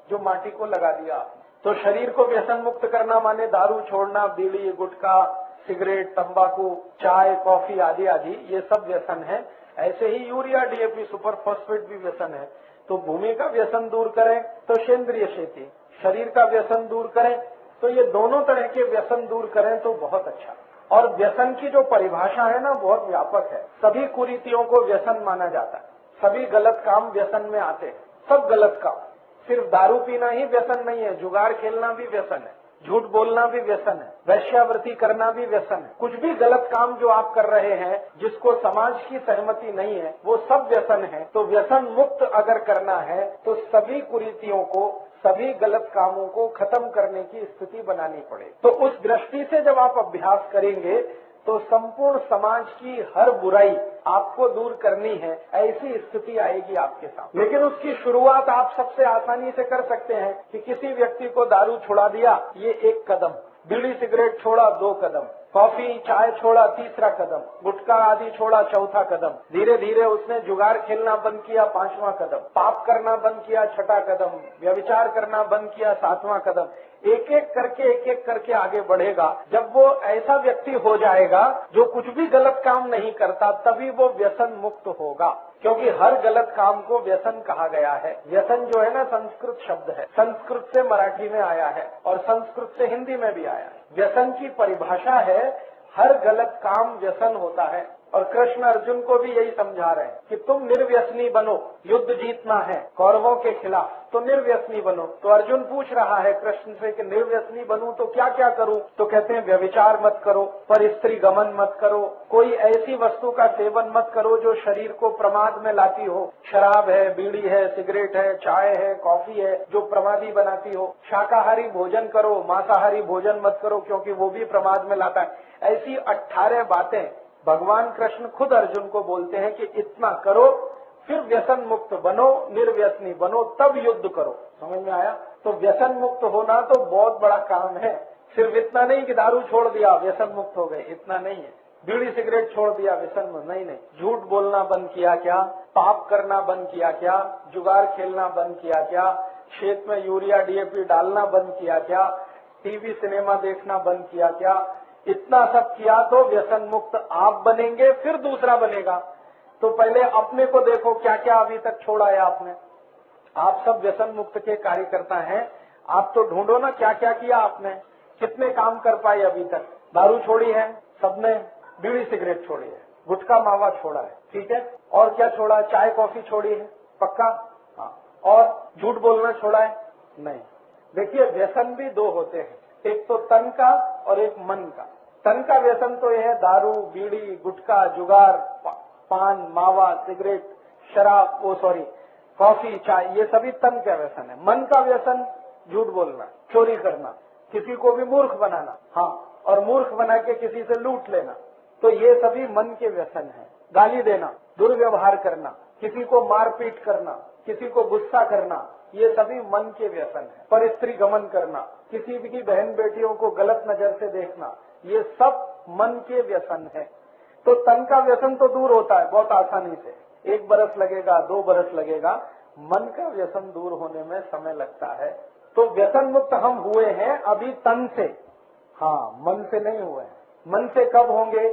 जो माटी को लगा दिया आपने। तो शरीर को व्यसन मुक्त करना माने दारू छोड़ना, बीड़ी, गुटखा, सिगरेट, तंबाकू, चाय, कॉफी आदि आदि, ये सब व्यसन है। ऐसे ही यूरिया, डीएपी, सुपर फॉस्फेट भी व्यसन है। तो भूमि का व्यसन दूर करें तो सेंद्रिय खेती, शरीर का व्यसन दूर करें तो ये दोनों तरह के व्यसन दूर करें तो बहुत अच्छा। और व्यसन की जो परिभाषा है ना बहुत व्यापक है। सभी कुरीतियों को व्यसन माना जाता है, सभी गलत काम व्यसन में आते हैं, सब गलत काम। सिर्फ दारू पीना ही व्यसन नहीं है, जुगाड़ खेलना भी व्यसन है, झूठ बोलना भी व्यसन है, वेश्यावृत्ति करना भी व्यसन है। कुछ भी गलत काम जो आप कर रहे हैं जिसको समाज की सहमति नहीं है वो सब व्यसन है। तो व्यसन मुक्त अगर करना है तो सभी कुरीतियों को, सभी गलत कामों को खत्म करने की स्थिति बनानी पड़े। तो उस दृष्टि से जब आप अभ्यास करेंगे तो संपूर्ण समाज की हर बुराई आपको दूर करनी है, ऐसी स्थिति आएगी आपके साथ। लेकिन उसकी शुरुआत आप सबसे आसानी से कर सकते हैं कि किसी व्यक्ति को दारू छुड़ा दिया, ये 1 कदम, बीड़ी सिगरेट छोड़ा 2 कदम, कॉफी चाय छोड़ा 3रा कदम, गुटखा आदि छोड़ा 4था कदम, धीरे धीरे उसने जुगाड़ खेलना बंद किया 5वां कदम, पाप करना बंद किया 6ठा कदम, व्यभिचार करना बंद किया 7वां कदम। एक एक करके आगे बढ़ेगा। जब वो ऐसा व्यक्ति हो जाएगा जो कुछ भी गलत काम नहीं करता, तभी वो व्यसन मुक्त होगा। क्योंकि हर गलत काम को व्यसन कहा गया है। व्यसन जो है ना संस्कृत शब्द है, संस्कृत से मराठी में आया है और संस्कृत से हिंदी में भी आया है। व्यसन की परिभाषा है हर गलत काम व्यसन होता है। और कृष्ण अर्जुन को भी यही समझा रहे हैं कि तुम निर्व्यसनी बनो, युद्ध जीतना है कौरवों के खिलाफ, तो निर्व्यसनी बनो। तो अर्जुन पूछ रहा है कृष्ण से कि निर्व्यसनी बनूं तो क्या क्या करूं? तो कहते हैं व्यभिचार मत करो, पर स्त्री गमन मत करो, कोई ऐसी वस्तु का सेवन मत करो जो शरीर को प्रमाद में लाती हो। शराब है, बीड़ी है, सिगरेट है, चाय है, कॉफी है जो प्रमादी बनाती हो। शाकाहारी भोजन करो, मांसाहारी भोजन मत करो क्योंकि वो भी प्रमाद में लाता है। ऐसी 18 बातें भगवान कृष्ण खुद अर्जुन को बोलते हैं कि इतना करो, फिर व्यसन मुक्त बनो, निर्व्यसनी बनो, तब युद्ध करो। समझ में आया? तो व्यसन मुक्त होना तो बहुत बड़ा काम है। सिर्फ इतना नहीं कि दारू छोड़ दिया व्यसन मुक्त हो गए, इतना नहीं है। बीड़ी सिगरेट छोड़ दिया व्यसन मुक्त नहीं। झूठ बोलना बंद किया क्या? पाप करना बंद किया क्या? जुगाड़ खेलना बंद किया क्या? खेत में यूरिया डीएपी डालना बंद किया क्या? टीवी सिनेमा देखना बंद किया क्या? इतना सब किया तो व्यसन मुक्त आप बनेंगे, फिर दूसरा बनेगा। तो पहले अपने को देखो क्या क्या अभी तक छोड़ा है आपने। आप सब व्यसन मुक्त के कार्यकर्ता हैं, आप तो ढूंढो ना क्या क्या किया आपने, कितने काम कर पाए अभी तक। दारू छोड़ी है सबने, बीड़ी सिगरेट छोड़ी है, गुटखा मावा छोड़ा है, ठीक है, और क्या छोड़ा? चाय कॉफी छोड़ी है, पक्का? हाँ। और झूठ बोलना छोड़ा है? नहीं। देखिए व्यसन भी 2 होते हैं, एक तो तन का और एक मन का। तन का व्यसन तो यह है दारू, बीड़ी, गुटखा, जुगार, पान, मावा, सिगरेट, शराब, कॉफी, चाय, ये सभी तन का व्यसन है। मन का व्यसन झूठ बोलना, चोरी करना, किसी को भी मूर्ख बनाना, हाँ, और मूर्ख बना के किसी से लूट लेना, तो ये सभी मन के व्यसन है। गाली देना, दुर्व्यवहार करना, किसी को मारपीट करना, किसी को गुस्सा करना, ये सभी मन के व्यसन है। परस्त्री गमन करना, किसी की बहन बेटियों को गलत नजर से देखना, ये सब मन के व्यसन है। तो तन का व्यसन तो दूर होता है बहुत आसानी से, 1 बरस लगेगा, 2 बरस लगेगा। मन का व्यसन दूर होने में समय लगता है। तो व्यसन मुक्त हम हुए हैं अभी तन से, हाँ, मन से नहीं हुए हैं। मन से कब होंगे?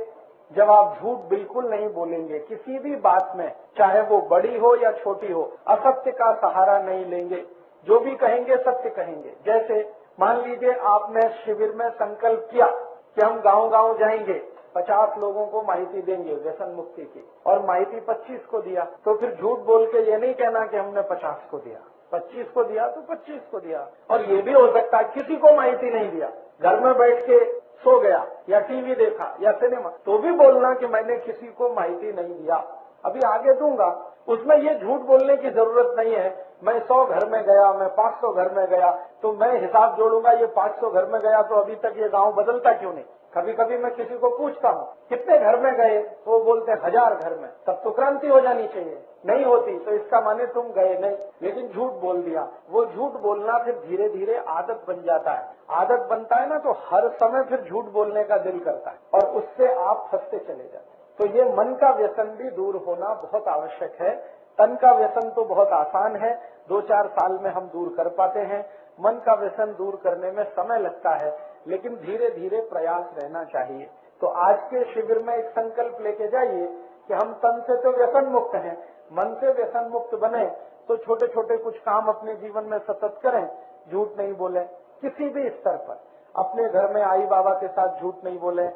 जब आप झूठ बिल्कुल नहीं बोलेंगे किसी भी बात में, चाहे वो बड़ी हो या छोटी हो, असत्य का सहारा नहीं लेंगे, जो भी कहेंगे सत्य कहेंगे। जैसे मान लीजिए आपने शिविर में संकल्प किया कि हम गांव-गांव जाएंगे, 50 लोगों को माहिती देंगे व्यसन मुक्ति की, और माहिती 25 को दिया, तो फिर झूठ बोल के ये नहीं कहना कि हमने 50 को दिया, 25 को दिया तो 25 को दिया। और ये भी हो सकता है किसी को माहिती नहीं दिया, घर में बैठ के सो गया या टीवी देखा या सिनेमा, तो भी बोलना कि मैंने किसी को माहिती नहीं दिया, अभी आगे दूंगा। उसमें ये झूठ बोलने की जरूरत नहीं है। मैं 100 घर में गया, मैं 500 घर में गया, तो मैं हिसाब जोड़ूंगा, ये 500 घर में गया तो अभी तक ये गांव बदलता क्यों नहीं। कभी कभी मैं किसी को पूछता हूँ कितने घर में गए, तो वो बोलते हैं 1000 घर में, तब तो क्रांति हो जानी चाहिए, नहीं होती तो इसका माने तुम गए नहीं, लेकिन झूठ बोल दिया। वो झूठ बोलना फिर धीरे धीरे आदत बन जाता है। आदत बनता है ना, तो हर समय फिर झूठ बोलने का दिल करता है और उससे आप फंसते चले जाते हैं। तो ये मन का व्यसन भी दूर होना बहुत आवश्यक है। तन का व्यसन तो बहुत आसान है, 2-4 साल में हम दूर कर पाते हैं। मन का व्यसन दूर करने में समय लगता है, लेकिन धीरे धीरे प्रयास रहना चाहिए। तो आज के शिविर में एक संकल्प लेके जाइए कि हम तन से तो व्यसन मुक्त हैं, मन से व्यसन मुक्त बने, तो छोटे छोटे कुछ काम अपने जीवन में सतत करें, झूठ नहीं बोले, किसी भी स्तर पर। अपने घर में आई बाबा के साथ झूठ नहीं बोले,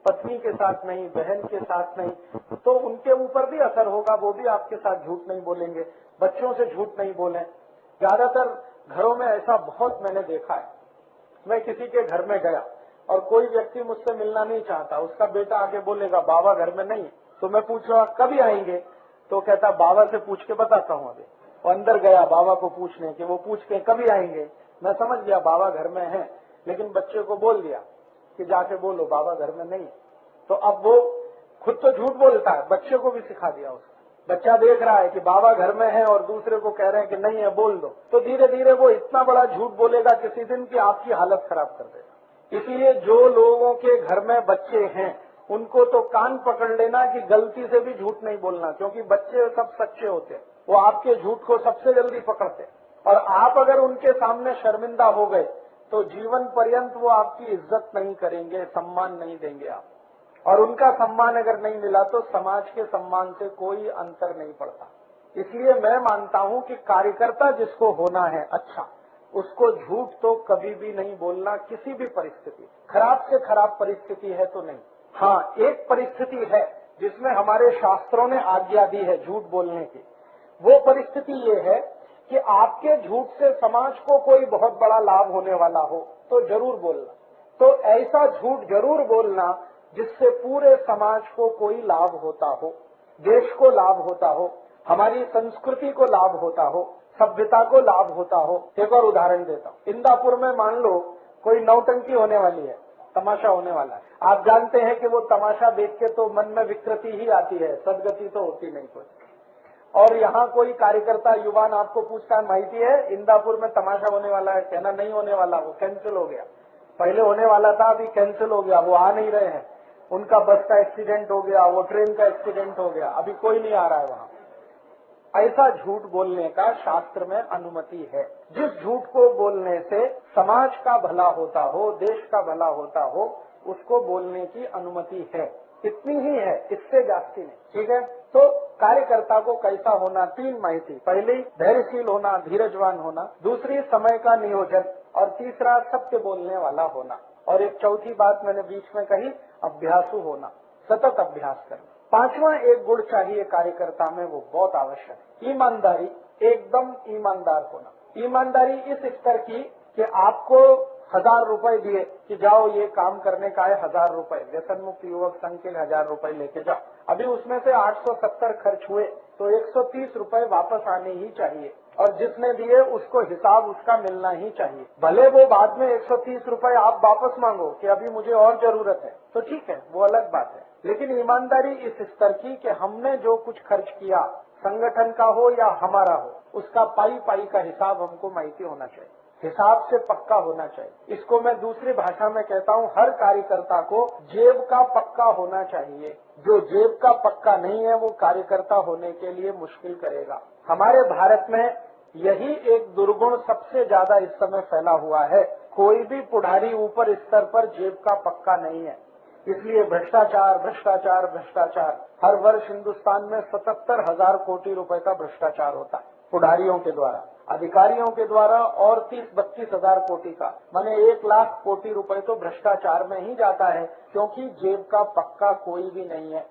पत्नी के साथ नहीं, बहन के साथ नहीं, तो उनके ऊपर भी असर होगा, वो भी आपके साथ झूठ नहीं बोलेंगे। बच्चों से झूठ नहीं बोलें। ज्यादातर घरों में ऐसा बहुत मैंने देखा है। मैं किसी के घर में गया और कोई व्यक्ति मुझसे मिलना नहीं चाहता, उसका बेटा आगे बोलेगा बाबा घर में नहीं, तो मैं पूछ रहा कभी आएंगे, तो कहता बाबा से पूछ के बताता हूँ अभी। वो अंदर गया बाबा को पूछने कि वो पूछ के कभी आएंगे। मैं समझ गया बाबा घर में है, लेकिन बच्चे को बोल दिया कि जाके बोलो बाबा घर में नहीं। तो अब वो खुद तो झूठ बोलता है, बच्चे को भी सिखा दिया उसने। बच्चा देख रहा है कि बाबा घर में है और दूसरे को कह रहे हैं कि नहीं है, बोल दो, तो धीरे धीरे वो इतना बड़ा झूठ बोलेगा किसी दिन कि आपकी हालत खराब कर देगा। इसलिए जो लोगों के घर में बच्चे हैं उनको तो कान पकड़ लेना कि गलती से भी झूठ नहीं बोलना, क्योंकि बच्चे सब सच्चे होते हैं, वो आपके झूठ को सबसे जल्दी पकड़ते हैं। और आप अगर उनके सामने शर्मिंदा हो गए तो जीवन पर्यंत वो आपकी इज्जत नहीं करेंगे, सम्मान नहीं देंगे आप। और उनका सम्मान अगर नहीं मिला तो समाज के सम्मान से कोई अंतर नहीं पड़ता। इसलिए मैं मानता हूं कि कार्यकर्ता जिसको होना है अच्छा, उसको झूठ तो कभी भी नहीं बोलना, किसी भी परिस्थिति, खराब से खराब परिस्थिति है तो नहीं। हाँ, एक परिस्थिति है जिसमें हमारे शास्त्रों ने आज्ञा दी है झूठ बोलने की। वो परिस्थिति ये है कि आपके झूठ से समाज को कोई बहुत बड़ा लाभ होने वाला हो तो जरूर बोलना। तो ऐसा झूठ जरूर बोलना जिससे पूरे समाज को कोई लाभ होता हो, देश को लाभ होता हो, हमारी संस्कृति को लाभ होता हो, सभ्यता को लाभ होता हो। एक और उदाहरण देता हूँ। इंदापुर में मान लो कोई नौटंकी होने वाली है, तमाशा होने वाला है। आप जानते हैं कि वो तमाशा देख के तो मन में विकृति ही आती है, सदगति तो होती नहीं कुछ। और यहाँ कोई कार्यकर्ता युवान आपको पूछता है माहिती है इंदापुर में तमाशा होने वाला है, कहना नहीं होने वाला, वो कैंसिल हो गया। पहले होने वाला था, अभी कैंसिल हो गया, वो आ नहीं रहे हैं, उनका बस का एक्सीडेंट हो गया, वो ट्रेन का एक्सीडेंट हो गया, अभी कोई नहीं आ रहा है वहाँ। ऐसा झूठ बोलने का शास्त्र में अनुमति है। जिस झूठ को बोलने से समाज का भला होता हो, देश का भला होता हो, उसको बोलने की अनुमति है। इतनी ही है, इससे जास्ती नहीं। ठीक है, तो कार्यकर्ता को कैसा होना, 3 माहिती। पहली धैर्यशील होना, धीरजवान होना, दूसरी समय का नियोजन, और तीसरा सत्य बोलने वाला होना। और एक चौथी बात मैंने बीच में कही, अभ्यासु होना, सतत अभ्यास करना। 5वां एक गुण चाहिए कार्यकर्ता में, वो बहुत आवश्यक है, ईमानदारी। एकदम ईमानदार होना। ईमानदारी इस स्तर की कि आपको 1000 रुपए दिए कि जाओ ये काम करने का है, 1000 रुपए व्यसन मुक्त युवक संघ के 1000 रुपए लेके जाओ। अभी उसमें से 870 खर्च हुए तो 130 रुपए वापस आने ही चाहिए, और जिसने दिए उसको हिसाब उसका मिलना ही चाहिए। भले वो बाद में 130 रुपए आप वापस मांगो कि अभी मुझे और जरूरत है, तो ठीक है, वो अलग बात है। लेकिन ईमानदारी इस स्तर की कि हमने जो कुछ खर्च किया, संगठन का हो या हमारा हो, उसका पाई पाई का हिसाब हमको माहिती होना चाहिए, हिसाब से पक्का होना चाहिए। इसको मैं दूसरी भाषा में कहता हूँ, हर कार्यकर्ता को जेब का पक्का होना चाहिए। जो जेब का पक्का नहीं है वो कार्यकर्ता होने के लिए मुश्किल करेगा। हमारे भारत में यही एक दुर्गुण सबसे ज्यादा इस समय फैला हुआ है। कोई भी पुढ़ारी ऊपर स्तर पर जेब का पक्का नहीं है, इसलिए भ्रष्टाचार भ्रष्टाचार भ्रष्टाचार। हर वर्ष हिंदुस्तान में 77,000 कोटी रुपए का भ्रष्टाचार होता है पुढ़ारियों के द्वारा, अधिकारियों के द्वारा, और 30-32 हजार कोटी का, माने 1 लाख कोटी रुपए तो भ्रष्टाचार में ही जाता है, क्योंकि जेब का पक्का कोई भी नहीं है।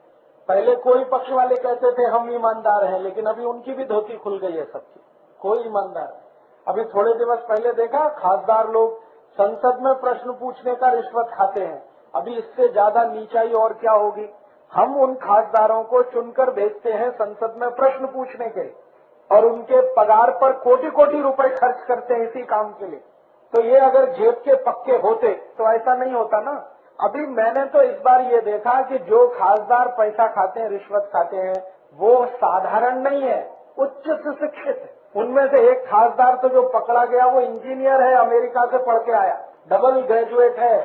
पहले कोई पक्ष वाले कहते थे हम ईमानदार हैं, लेकिन अभी उनकी भी धोती खुल गई है सबकी, कोई ईमानदार नहीं। अभी थोड़े दिवस पहले देखा, खासदार लोग संसद में प्रश्न पूछने का रिश्वत खाते हैं। अभी इससे ज्यादा नीचाई और क्या होगी। हम उन खासदारों को चुनकर भेजते हैं संसद में प्रश्न पूछने के लिए, और उनके पगार पर कोटि कोटि रुपए खर्च करते हैं इसी काम के लिए। तो ये अगर जेब के पक्के होते तो ऐसा नहीं होता ना। अभी मैंने तो इस बार ये देखा कि जो खासदार पैसा खाते हैं, रिश्वत खाते हैं, वो साधारण नहीं है, उच्च सुशिक्षित है। उनमें से एक खासदार तो जो पकड़ा गया वो इंजीनियर है, अमेरिका से पढ़ के आया, डबल ग्रेजुएट है,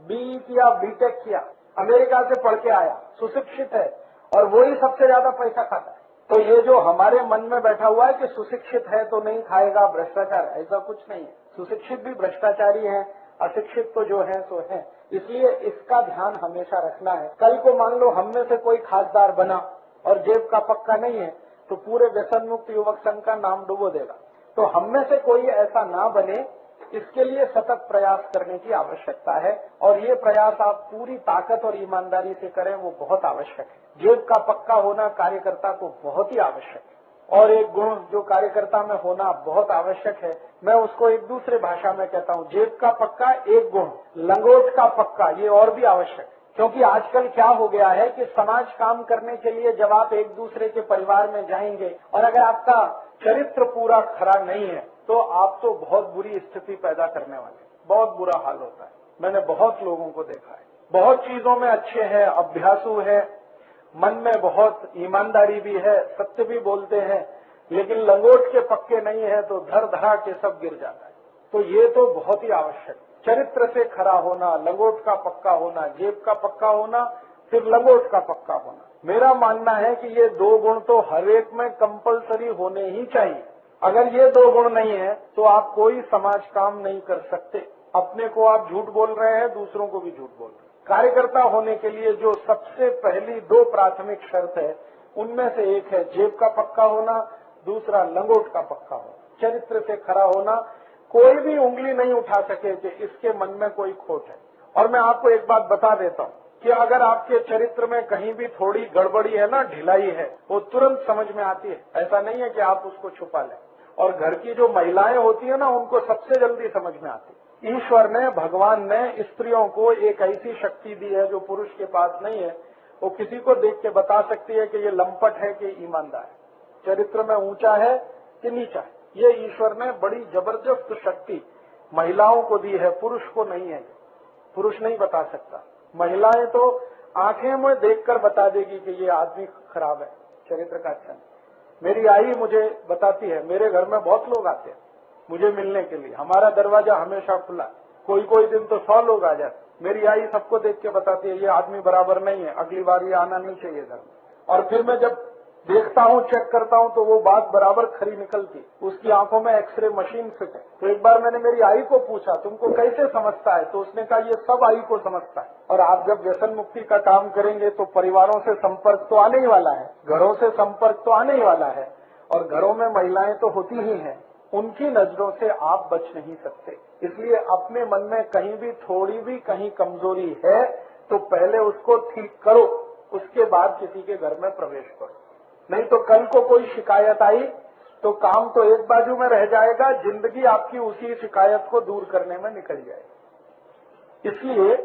बीई किया, बीटेक किया, अमेरिका से पढ़ के आया, सुशिक्षित है, और वही सबसे ज्यादा पैसा खाता है। तो ये जो हमारे मन में बैठा हुआ है कि सुशिक्षित है तो नहीं खाएगा भ्रष्टाचार, ऐसा कुछ नहीं है। सुशिक्षित भी भ्रष्टाचारी हैं, अशिक्षित तो जो है सो है। इसलिए इसका ध्यान हमेशा रखना है। कल को मान लो हम में से कोई खासदार बना और जेब का पक्का नहीं है, तो पूरे व्यसन मुक्त युवक संघ का नाम डुबो देगा। तो हम में से कोई ऐसा ना बने, इसके लिए सतत प्रयास करने की आवश्यकता है, और ये प्रयास आप पूरी ताकत और ईमानदारी से करें, वो बहुत आवश्यक है। जेब का पक्का होना कार्यकर्ता को बहुत ही आवश्यक है। और एक गुण जो कार्यकर्ता में होना बहुत आवश्यक है, मैं उसको एक दूसरे भाषा में कहता हूँ, जेब का पक्का एक गुण, लंगोट का पक्का ये और भी आवश्यक है। क्योंकि आजकल क्या हो गया है कि समाज काम करने के लिए जब आप एक दूसरे के परिवार में जाएंगे और अगर आपका चरित्र पूरा खरा नहीं है, तो आप तो बहुत बुरी स्थिति पैदा करने वाले, बहुत बुरा हाल होता है। मैंने बहुत लोगों को देखा है, बहुत चीजों में अच्छे हैं, अभ्यासु है, मन में बहुत ईमानदारी भी है, सत्य भी बोलते हैं, लेकिन लंगोट के पक्के नहीं है तो धर धरा के सब गिर जाता है। तो ये तो बहुत ही आवश्यक, चरित्र से खरा होना, लंगोट का पक्का होना, जेब का पक्का होना, फिर लंगोट का पक्का होना। मेरा मानना है कि ये 2 गुण तो हर एक में कंपलसरी होने ही चाहिए। अगर ये 2 गुण नहीं है तो आप कोई समाज काम नहीं कर सकते। अपने को आप झूठ बोल रहे हैं, दूसरों को भी झूठ बोल रहे हैं। कार्यकर्ता होने के लिए जो सबसे पहली 2 प्राथमिक शर्त है, उनमें से एक है जेब का पक्का होना, दूसरा लंगोट का पक्का होना, चरित्र से खरा होना। कोई भी उंगली नहीं उठा सके कि इसके मन में कोई खोट है। और मैं आपको एक बात बता देता हूँ कि अगर आपके चरित्र में कहीं भी थोड़ी गड़बड़ी है ना, ढिलाई है, वो तुरंत समझ में आती है। ऐसा नहीं है कि आप उसको छुपा लें। और घर की जो महिलाएं होती है ना, उनको सबसे जल्दी समझ में आती है। ईश्वर ने, भगवान ने स्त्रियों को एक ऐसी शक्ति दी है जो पुरुष के पास नहीं है। वो किसी को देख के बता सकती है कि ये लंपट है कि ईमानदार है, चरित्र में ऊंचा है कि नीचा है। ये ईश्वर ने बड़ी जबरदस्त शक्ति महिलाओं को दी है, पुरुष को नहीं है। पुरुष नहीं बता सकता, महिलाएं तो आंखें में देखकर बता देगी कि ये आदमी खराब है, चरित्र का अच्छा नहीं। मेरी आई मुझे बताती है, मेरे घर में बहुत लोग आते हैं मुझे मिलने के लिए, हमारा दरवाजा हमेशा खुला, कोई कोई दिन तो 100 लोग आ जाते। मेरी आई सबको देख के बताती है ये आदमी बराबर नहीं है, अगली बार ये आना नहीं चाहिए घर में। और फिर मैं जब देखता हूँ, चेक करता हूँ, तो वो बात बराबर खरी निकलती। उसकी आंखों में एक्सरे मशीन फिट है। तो एक बार मैंने मेरी आई को पूछा तुमको कैसे समझता है, तो उसने कहा ये सब आई को समझता है। और आप जब व्यसन मुक्ति का काम करेंगे तो परिवारों से संपर्क तो आने ही वाला है, घरों से संपर्क तो आने ही वाला है, और घरों में महिलाएं तो होती ही हैं, उनकी नजरों से आप बच नहीं सकते। इसलिए अपने मन में कहीं भी थोड़ी भी कहीं कमजोरी है तो पहले उसको ठीक करो, उसके बाद किसी के घर में प्रवेश करो। नहीं तो कल को कोई शिकायत आई तो काम तो एक बाजू में रह जाएगा, जिंदगी आपकी उसी शिकायत को दूर करने में निकल जाएगी। इसलिए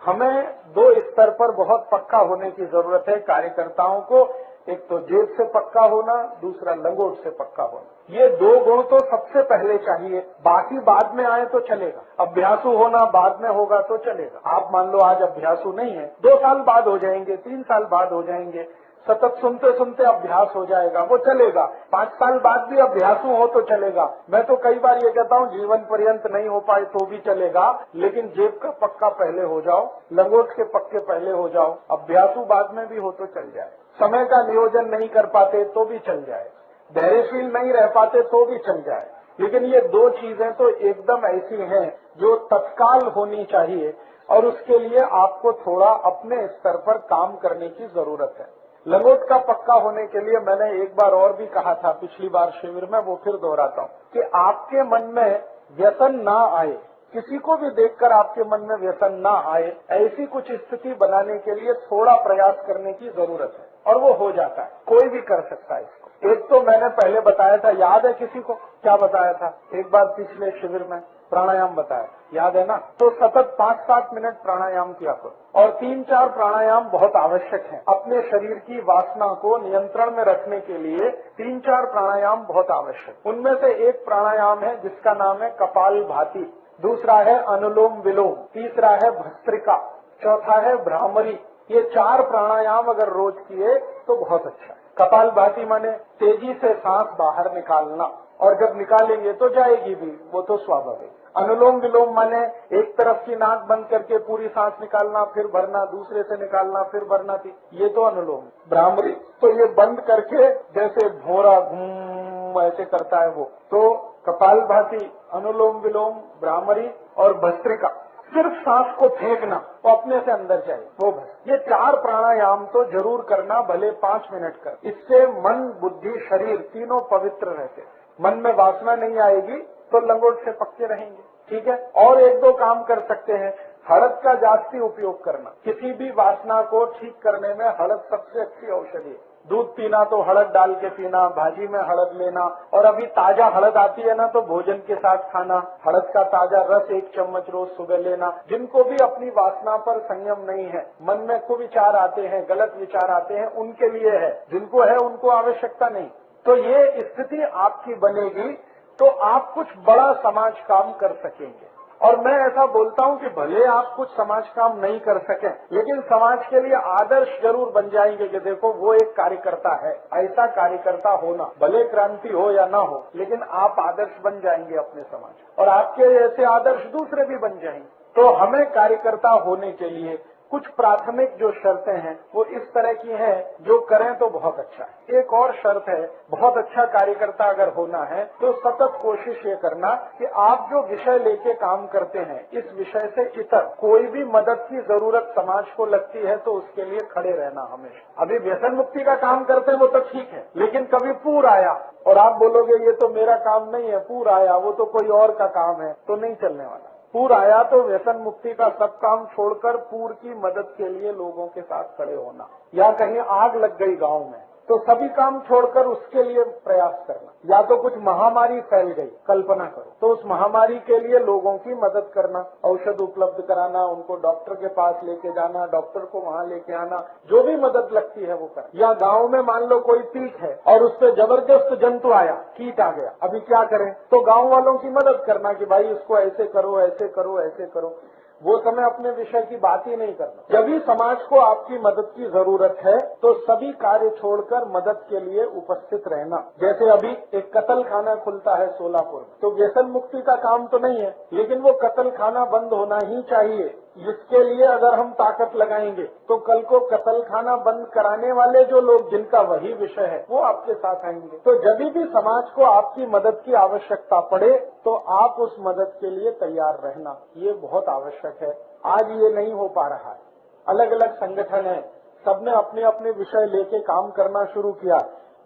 हमें दो स्तर पर बहुत पक्का होने की जरूरत है कार्यकर्ताओं को। एक तो जेब से पक्का होना, दूसरा लंगोट से पक्का होना। ये दो गुण तो सबसे पहले चाहिए, बाकी बाद में आए तो चलेगा। अभ्यासु होना बाद में होगा तो चलेगा। आप मान लो आज अभ्यासु नहीं है, 2 साल बाद हो जाएंगे, 3 साल बाद हो जाएंगे, सतत सुनते सुनते अभ्यास हो जाएगा, वो चलेगा। 5 साल बाद भी अभ्यासु हो तो चलेगा। मैं तो कई बार ये कहता हूँ जीवन पर्यंत नहीं हो पाए तो भी चलेगा, लेकिन जेब का पक्का पहले हो जाओ, लंगोट के पक्के पहले हो जाओ, अभ्यासु बाद में भी हो तो चल जाए। समय का नियोजन नहीं कर पाते तो भी चल जाए, धैर्यशील नहीं रह पाते तो भी चल जाए। लेकिन ये दो चीजें तो एकदम ऐसी हैं जो तत्काल होनी चाहिए और उसके लिए आपको थोड़ा अपने स्तर पर काम करने की जरूरत है। लंगोट का पक्का होने के लिए मैंने एक बार और भी कहा था पिछली बार शिविर में, वो फिर दोहराता हूँ कि आपके मन में व्यसन ना आए, किसी को भी देखकर आपके मन में व्यसन ना आए, ऐसी कुछ स्थिति बनाने के लिए थोड़ा प्रयास करने की जरूरत है और वो हो जाता है। कोई भी कर सकता है इसको। एक तो मैंने पहले बताया था, याद है किसी को क्या बताया था? एक बार पिछले शिविर में प्राणायाम बताया, याद है ना? तो सतत 5-7 मिनट प्राणायाम किया करो और 3-4 प्राणायाम बहुत आवश्यक हैं। अपने शरीर की वासना को नियंत्रण में रखने के लिए 3-4 प्राणायाम बहुत आवश्यक। उनमें से एक प्राणायाम है जिसका नाम है कपालभाति, दूसरा है अनुलोम विलोम, तीसरा है भस्त्रिका, चौथा है भ्रामरी। ये 4 प्राणायाम अगर रोज किए तो बहुत अच्छा है। कपालभाति माने तेजी से सांस बाहर निकालना, और जब निकालेंगे तो जाएगी भी, वो तो स्वाभाविक। अनुलोम विलोम माने एक तरफ की नाक बंद करके पूरी सांस निकालना, फिर भरना, दूसरे से निकालना, फिर भरना थी, ये तो अनुलोम। भ्रामरी तो ये बंद करके जैसे भोरा घूम ऐसे करता है वो। तो कपालभाति, अनुलोम विलोम, भ्रामरी और भस्त्रिका, सिर्फ सांस को फेंकना, वो अपने से अंदर जाए, वो बस। ये 4 प्राणायाम तो जरूर करना, भले 5 मिनट कर। इससे मन, बुद्धि, शरीर तीनों पवित्र रहते। मन में वासना नहीं आएगी तो लंगोट से पक्के रहेंगे, ठीक है। और 1-2 काम कर सकते हैं, हळद का जास्ती उपयोग करना। किसी भी वासना को ठीक करने में हळद सबसे अच्छी औषधि है। दूध पीना तो हळद डाल के पीना, भाजी में हळद लेना, और अभी ताजा हळद आती है ना तो भोजन के साथ खाना। हळद का ताजा रस 1 चम्मच रोज सुबह लेना। जिनको भी अपनी वासना पर संयम नहीं है, मन में कुविचार आते हैं, गलत विचार आते हैं, उनके लिए है। जिनको है उनको आवश्यकता नहीं। तो ये स्थिति आपकी बनेगी तो आप कुछ बड़ा समाज काम कर सकेंगे। और मैं ऐसा बोलता हूं कि भले आप कुछ समाज काम नहीं कर सकें, लेकिन समाज के लिए आदर्श जरूर बन जाएंगे कि देखो वो एक कार्यकर्ता है। ऐसा कार्यकर्ता होना, भले क्रांति हो या ना हो, लेकिन आप आदर्श बन जाएंगे अपने समाज, और आपके ऐसे आदर्श दूसरे भी बन जाएंगे। तो हमें कार्यकर्ता होने के लिए कुछ प्राथमिक जो शर्तें हैं वो इस तरह की हैं, जो करें तो बहुत अच्छा है। एक और शर्त है, बहुत अच्छा कार्यकर्ता अगर होना है तो सतत कोशिश ये करना कि आप जो विषय लेके काम करते हैं, इस विषय से इतर कोई भी मदद की जरूरत समाज को लगती है तो उसके लिए खड़े रहना हमेशा। अभी व्यसन मुक्ति का काम करते हैं वो तो ठीक है, लेकिन कभी पूर आया और आप बोलोगे ये तो मेरा काम नहीं है, पूर आया वो तो कोई और का काम है, तो नहीं चलने वाला। पूर आया तो व्यसन मुक्ति का सब काम छोड़कर पूर की मदद के लिए लोगों के साथ खड़े होना। या कहीं आग लग गई गांव में तो सभी काम छोड़कर उसके लिए प्रयास करना। या तो कुछ महामारी फैल गई, कल्पना करो, तो उस महामारी के लिए लोगों की मदद करना, औषध उपलब्ध कराना, उनको डॉक्टर के पास लेके जाना, डॉक्टर को वहाँ लेके आना, जो भी मदद लगती है वो कर। या गांव में मान लो कोई पीक है और उस पर जबरदस्त जंतु आया, कीट आ गया, अभी क्या करें, तो गांव वालों की मदद करना कि भाई इसको ऐसे करो, ऐसे करो, ऐसे करो। वो समय अपने विषय की बात ही नहीं करना। जब भी समाज को आपकी मदद की जरूरत है तो सभी कार्य छोड़कर मदद के लिए उपस्थित रहना। जैसे अभी एक कत्ल खाना खुलता है सोलापुर में, तो व्यसन मुक्ति का काम तो नहीं है, लेकिन वो कत्ल खाना बंद होना ही चाहिए। इसके लिए अगर हम ताकत लगाएंगे तो कल को कत्ल खाना बंद कराने वाले जो लोग, जिनका वही विषय है, वो आपके साथ आएंगे। तो जब भी समाज को आपकी मदद की आवश्यकता पड़े तो आप उस मदद के लिए तैयार रहना, ये बहुत आवश्यक है। आज ये नहीं हो पा रहा है। अलग अलग संगठन है, सबने अपने अपने विषय लेके काम करना शुरू किया,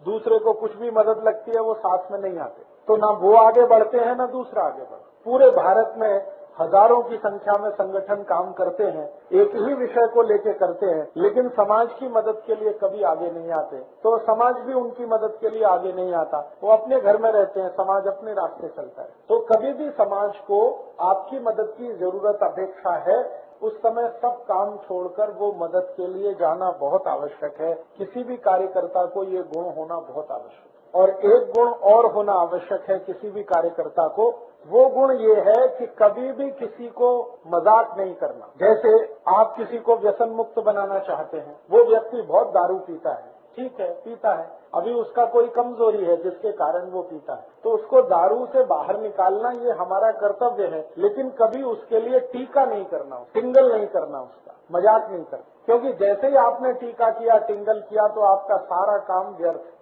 दूसरे को कुछ भी मदद लगती है वो साथ में नहीं आते, तो ना वो आगे बढ़ते हैं ना दूसरा आगे बढ़ते। पूरे भारत में हजारों की संख्या में संगठन काम करते हैं, एक ही विषय को लेके करते हैं, लेकिन समाज की मदद के लिए कभी आगे नहीं आते, तो समाज भी उनकी मदद के लिए आगे नहीं आता। वो अपने घर में रहते हैं, समाज अपने रास्ते चलता है। तो कभी भी समाज को आपकी मदद की जरूरत अपेक्षा है, उस समय सब काम छोड़कर वो मदद के लिए जाना बहुत आवश्यक है। किसी भी कार्यकर्ता को ये गुण होना बहुत आवश्यक है। और एक गुण और होना आवश्यक है किसी भी कार्यकर्ता को, वो गुण ये है कि कभी भी किसी को मजाक नहीं करना। जैसे आप किसी को व्यसन मुक्त बनाना चाहते हैं, वो व्यक्ति बहुत दारू पीता है, ठीक है, पीता है, अभी उसका कोई कमजोरी है जिसके कारण वो पीता है, तो उसको दारू से बाहर निकालना ये हमारा कर्तव्य है, लेकिन कभी उसके लिए टीका नहीं करना, टिंगल नहीं करना, उसका मजाक नहीं करना, क्योंकि जैसे ही आपने टीका किया, टिंगल किया, तो आपका सारा काम व्यर्थ है।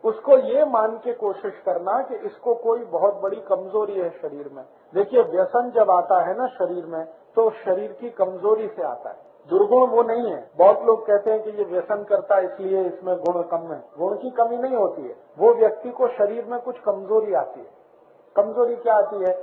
उसको ये मान के कोशिश करना कि इसको कोई बहुत बड़ी कमजोरी है शरीर में। देखिए, व्यसन जब आता है ना शरीर में, तो शरीर की कमजोरी से आता है, दुर्गुण वो नहीं है। बहुत लोग कहते हैं कि ये व्यसन करता है इसलिए इसमें गुण कम है। गुण की कमी नहीं होती है, वो व्यक्ति को शरीर में कुछ कमजोरी आती है। कमजोरी क्या आती है?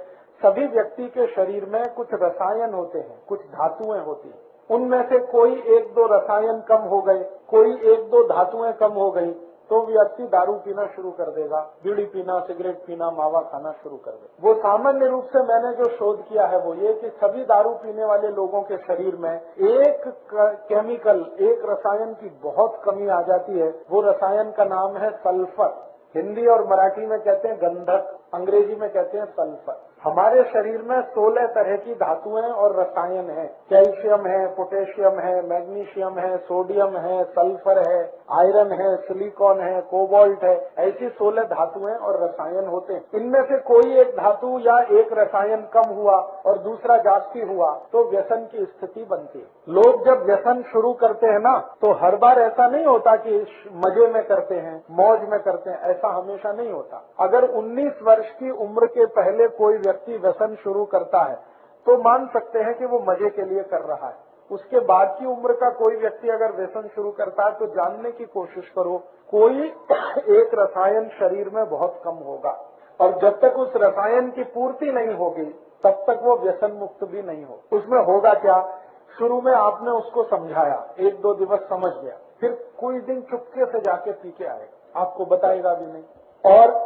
सभी व्यक्ति के शरीर में कुछ रसायन होते हैं, कुछ धातुएं होती हैं, उनमें से कोई एक दो रसायन कम हो गए, कोई एक दो धातुएं कम हो गई, तो व्यक्ति दारू पीना शुरू कर देगा, बीड़ी पीना, सिगरेट पीना, मावा खाना शुरू कर देगा। वो सामान्य रूप से मैंने जो शोध किया है वो ये कि सभी दारू पीने वाले लोगों के शरीर में एक केमिकल, एक रसायन की बहुत कमी आ जाती है। वो रसायन का नाम है सल्फर। हिंदी और मराठी में कहते हैं गंधक, अंग्रेजी में कहते हैं सल्फर। हमारे शरीर में 16 तरह की धातुएं और रसायन हैं। कैल्शियम है, पोटेशियम है, मैग्नीशियम है, सोडियम है, सल्फर है, आयरन है, सिलिकॉन है, कोबाल्ट है, ऐसी 16 धातुएं और रसायन होते हैं। इनमें से कोई एक धातु या एक रसायन कम हुआ और दूसरा जास्ती हुआ तो व्यसन की स्थिति बनती है। लोग जब व्यसन शुरू करते हैं ना, तो हर बार ऐसा नहीं होता कि मजे में करते हैं, मौज में करते हैं, ऐसा हमेशा नहीं होता। अगर 19 वर्ष की उम्र के पहले कोई व्यक्ति व्यसन शुरू करता है तो मान सकते हैं कि वो मजे के लिए कर रहा है। उसके बाद की उम्र का कोई व्यक्ति अगर व्यसन शुरू करता है तो जानने की कोशिश करो, कोई एक रसायन शरीर में बहुत कम होगा, और जब तक उस रसायन की पूर्ति नहीं होगी तब तक वो व्यसन मुक्त भी नहीं हो। उसमें होगा क्या? शुरू में आपने उसको समझाया, 1-2 दिवस समझ गया, फिर कोई दिन चुपके से जाके पी के आएगा, आपको बताएगा भी नहीं, और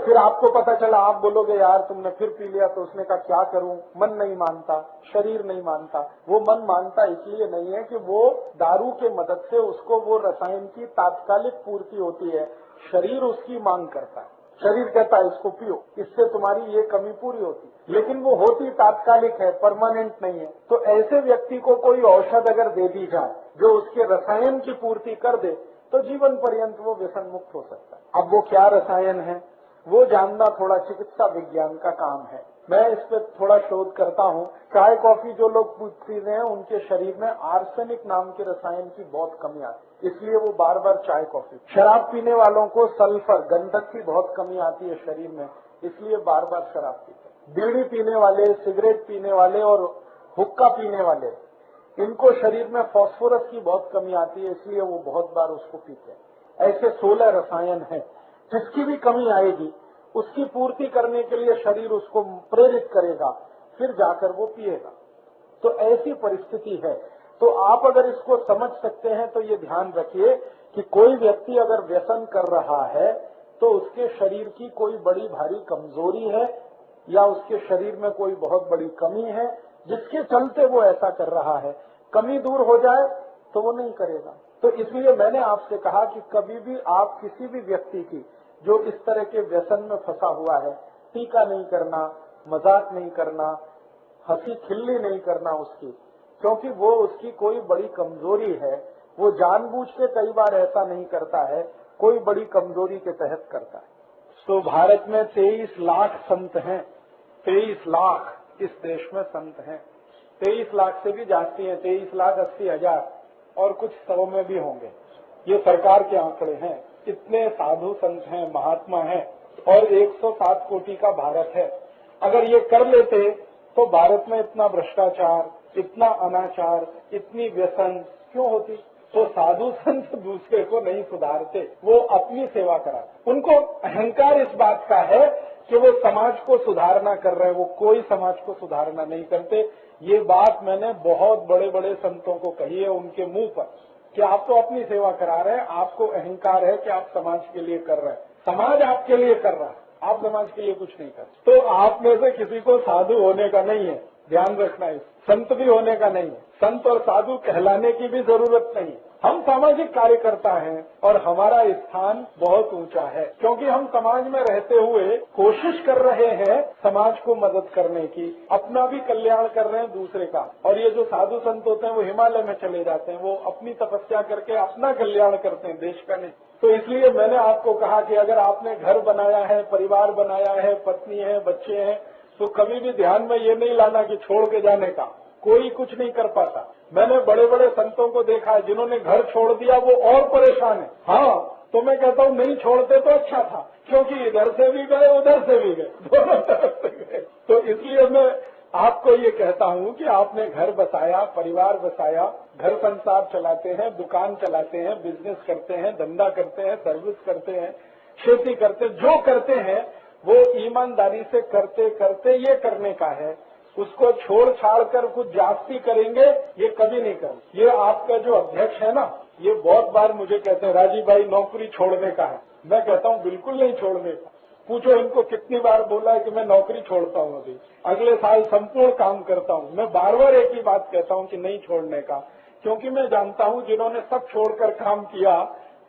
फिर आपको पता चला, आप बोलोगे यार तुमने फिर पी लिया, तो उसने कहा क्या करूं, मन नहीं मानता, शरीर नहीं मानता। वो मन मानता इसलिए नहीं है कि वो दारू के मदद से उसको वो रसायन की तात्कालिक पूर्ति होती है, शरीर उसकी मांग करता है। शरीर कहता है इसको पियो, इससे तुम्हारी ये कमी पूरी होती, लेकिन वो होती तात्कालिक है, परमानेंट नहीं है। तो ऐसे व्यक्ति को कोई औषध अगर दे दी जाए जो उसके रसायन की पूर्ति कर दे, तो जीवन पर्यंत वो व्यसन मुक्त हो सकता है। अब वो क्या रसायन है, वो जानना थोड़ा चिकित्सा विज्ञान का काम है। मैं इस पर थोड़ा शोध करता हूँ। चाय कॉफी जो लोग पी रहे हैं उनके शरीर में आर्सेनिक नाम के रसायन की बहुत कमी आती है, इसलिए वो बार बार चाय कॉफी। शराब पीने वालों को सल्फर, गंधक की बहुत कमी आती है शरीर में, इसलिए बार बार शराब पीते हैं। बीड़ी पीने वाले, सिगरेट पीने वाले और हुक्का पीने वाले, इनको शरीर में फास्फोरस की बहुत कमी आती है, इसलिए वो बहुत बार उसको पीते हैं। ऐसे 16 रसायन हैं, जिसकी भी कमी आएगी उसकी पूर्ति करने के लिए शरीर उसको प्रेरित करेगा, फिर जाकर वो पिएगा। तो ऐसी परिस्थिति है। तो आप अगर इसको समझ सकते हैं तो ये ध्यान रखिए कि कोई व्यक्ति अगर व्यसन कर रहा है तो उसके शरीर की कोई बड़ी भारी कमजोरी है या उसके शरीर में कोई बहुत बड़ी कमी है जिसके चलते वो ऐसा कर रहा है। कमी दूर हो जाए तो वो नहीं करेगा। तो इसलिए मैंने आपसे कहा कि कभी भी आप किसी भी व्यक्ति की जो इस तरह के व्यसन में फंसा हुआ है, टीका नहीं करना, मजाक नहीं करना, हंसी खिल्ली नहीं करना उसकी, क्योंकि वो उसकी कोई बड़ी कमजोरी है। वो जानबूझ के कई बार ऐसा नहीं करता है, कोई बड़ी कमजोरी के तहत करता है। तो भारत में 23 लाख संत हैं, 23 लाख इस देश में संत हैं। 23 लाख से भी जाती है, 23,80,000 और कुछ 100 में भी होंगे। ये सरकार के आंकड़े हैं। इतने साधु संत हैं, महात्मा हैं, और 107 कोटि का भारत है। अगर ये कर लेते तो भारत में इतना भ्रष्टाचार, इतना अनाचार, इतनी व्यसन क्यों होती? तो साधु संत दूसरे को नहीं सुधारते, वो अपनी सेवा कराते। उनको अहंकार इस बात का है कि वो समाज को सुधारना कर रहे हैं, वो कोई समाज को सुधारना नहीं करते। ये बात मैंने बहुत बड़े बड़े संतों को कही है उनके मुंह पर कि आप तो अपनी सेवा करा रहे हैं, आपको अहंकार है कि आप समाज के लिए कर रहे हैं, समाज आपके लिए कर रहा है, आप समाज के लिए कुछ नहीं कर। तो आप में से किसी को साधु होने का नहीं है, ध्यान रखना है, संत भी होने का नहीं है, संत और साधु कहलाने की भी जरूरत नहीं है। हम सामाजिक कार्यकर्ता हैं और हमारा स्थान बहुत ऊंचा है, क्योंकि हम समाज में रहते हुए कोशिश कर रहे हैं समाज को मदद करने की, अपना भी कल्याण कर रहे हैं दूसरे का। और ये जो साधु संत होते हैं वो हिमालय में चले जाते हैं, वो अपनी तपस्या करके अपना कल्याण करते हैं, देश का नहीं। तो इसलिए मैंने आपको कहा कि अगर आपने घर बनाया है, परिवार बनाया है, पत्नी है, बच्चे हैं, तो कभी भी ध्यान में ये नहीं लाना कि छोड़ के जाने का, कोई कुछ नहीं कर पाता। मैंने बड़े बड़े संतों को देखा है जिन्होंने घर छोड़ दिया, वो और परेशान है। हाँ, तो मैं कहता हूँ नहीं छोड़ते तो अच्छा था, क्योंकि इधर से भी गए उधर से भी गए, दोनों तरफ से गए। तो इसलिए मैं आपको ये कहता हूँ कि आपने घर बसाया, परिवार बसाया, घर संसार चलाते हैं, दुकान चलाते हैं, बिजनेस करते हैं, धंधा करते हैं, सर्विस करते हैं, खेती करते, जो करते हैं वो ईमानदारी से करते करते ये करने का है। उसको छोड़ छाड़ कर कुछ जास्ती करेंगे ये कभी नहीं करेंगे। ये आपका जो अध्यक्ष है ना, ये बहुत बार मुझे कहते हैं राजीव भाई नौकरी छोड़ने का है। मैं कहता हूँ बिल्कुल नहीं छोड़ने का। पूछो इनको कितनी बार बोला है कि मैं नौकरी छोड़ता हूँ, अभी अगले साल संपूर्ण काम करता हूँ। मैं बार बार एक ही बात कहता हूँ कि नहीं छोड़ने का, क्योंकि मैं जानता हूँ जिन्होंने सब छोड़कर काम किया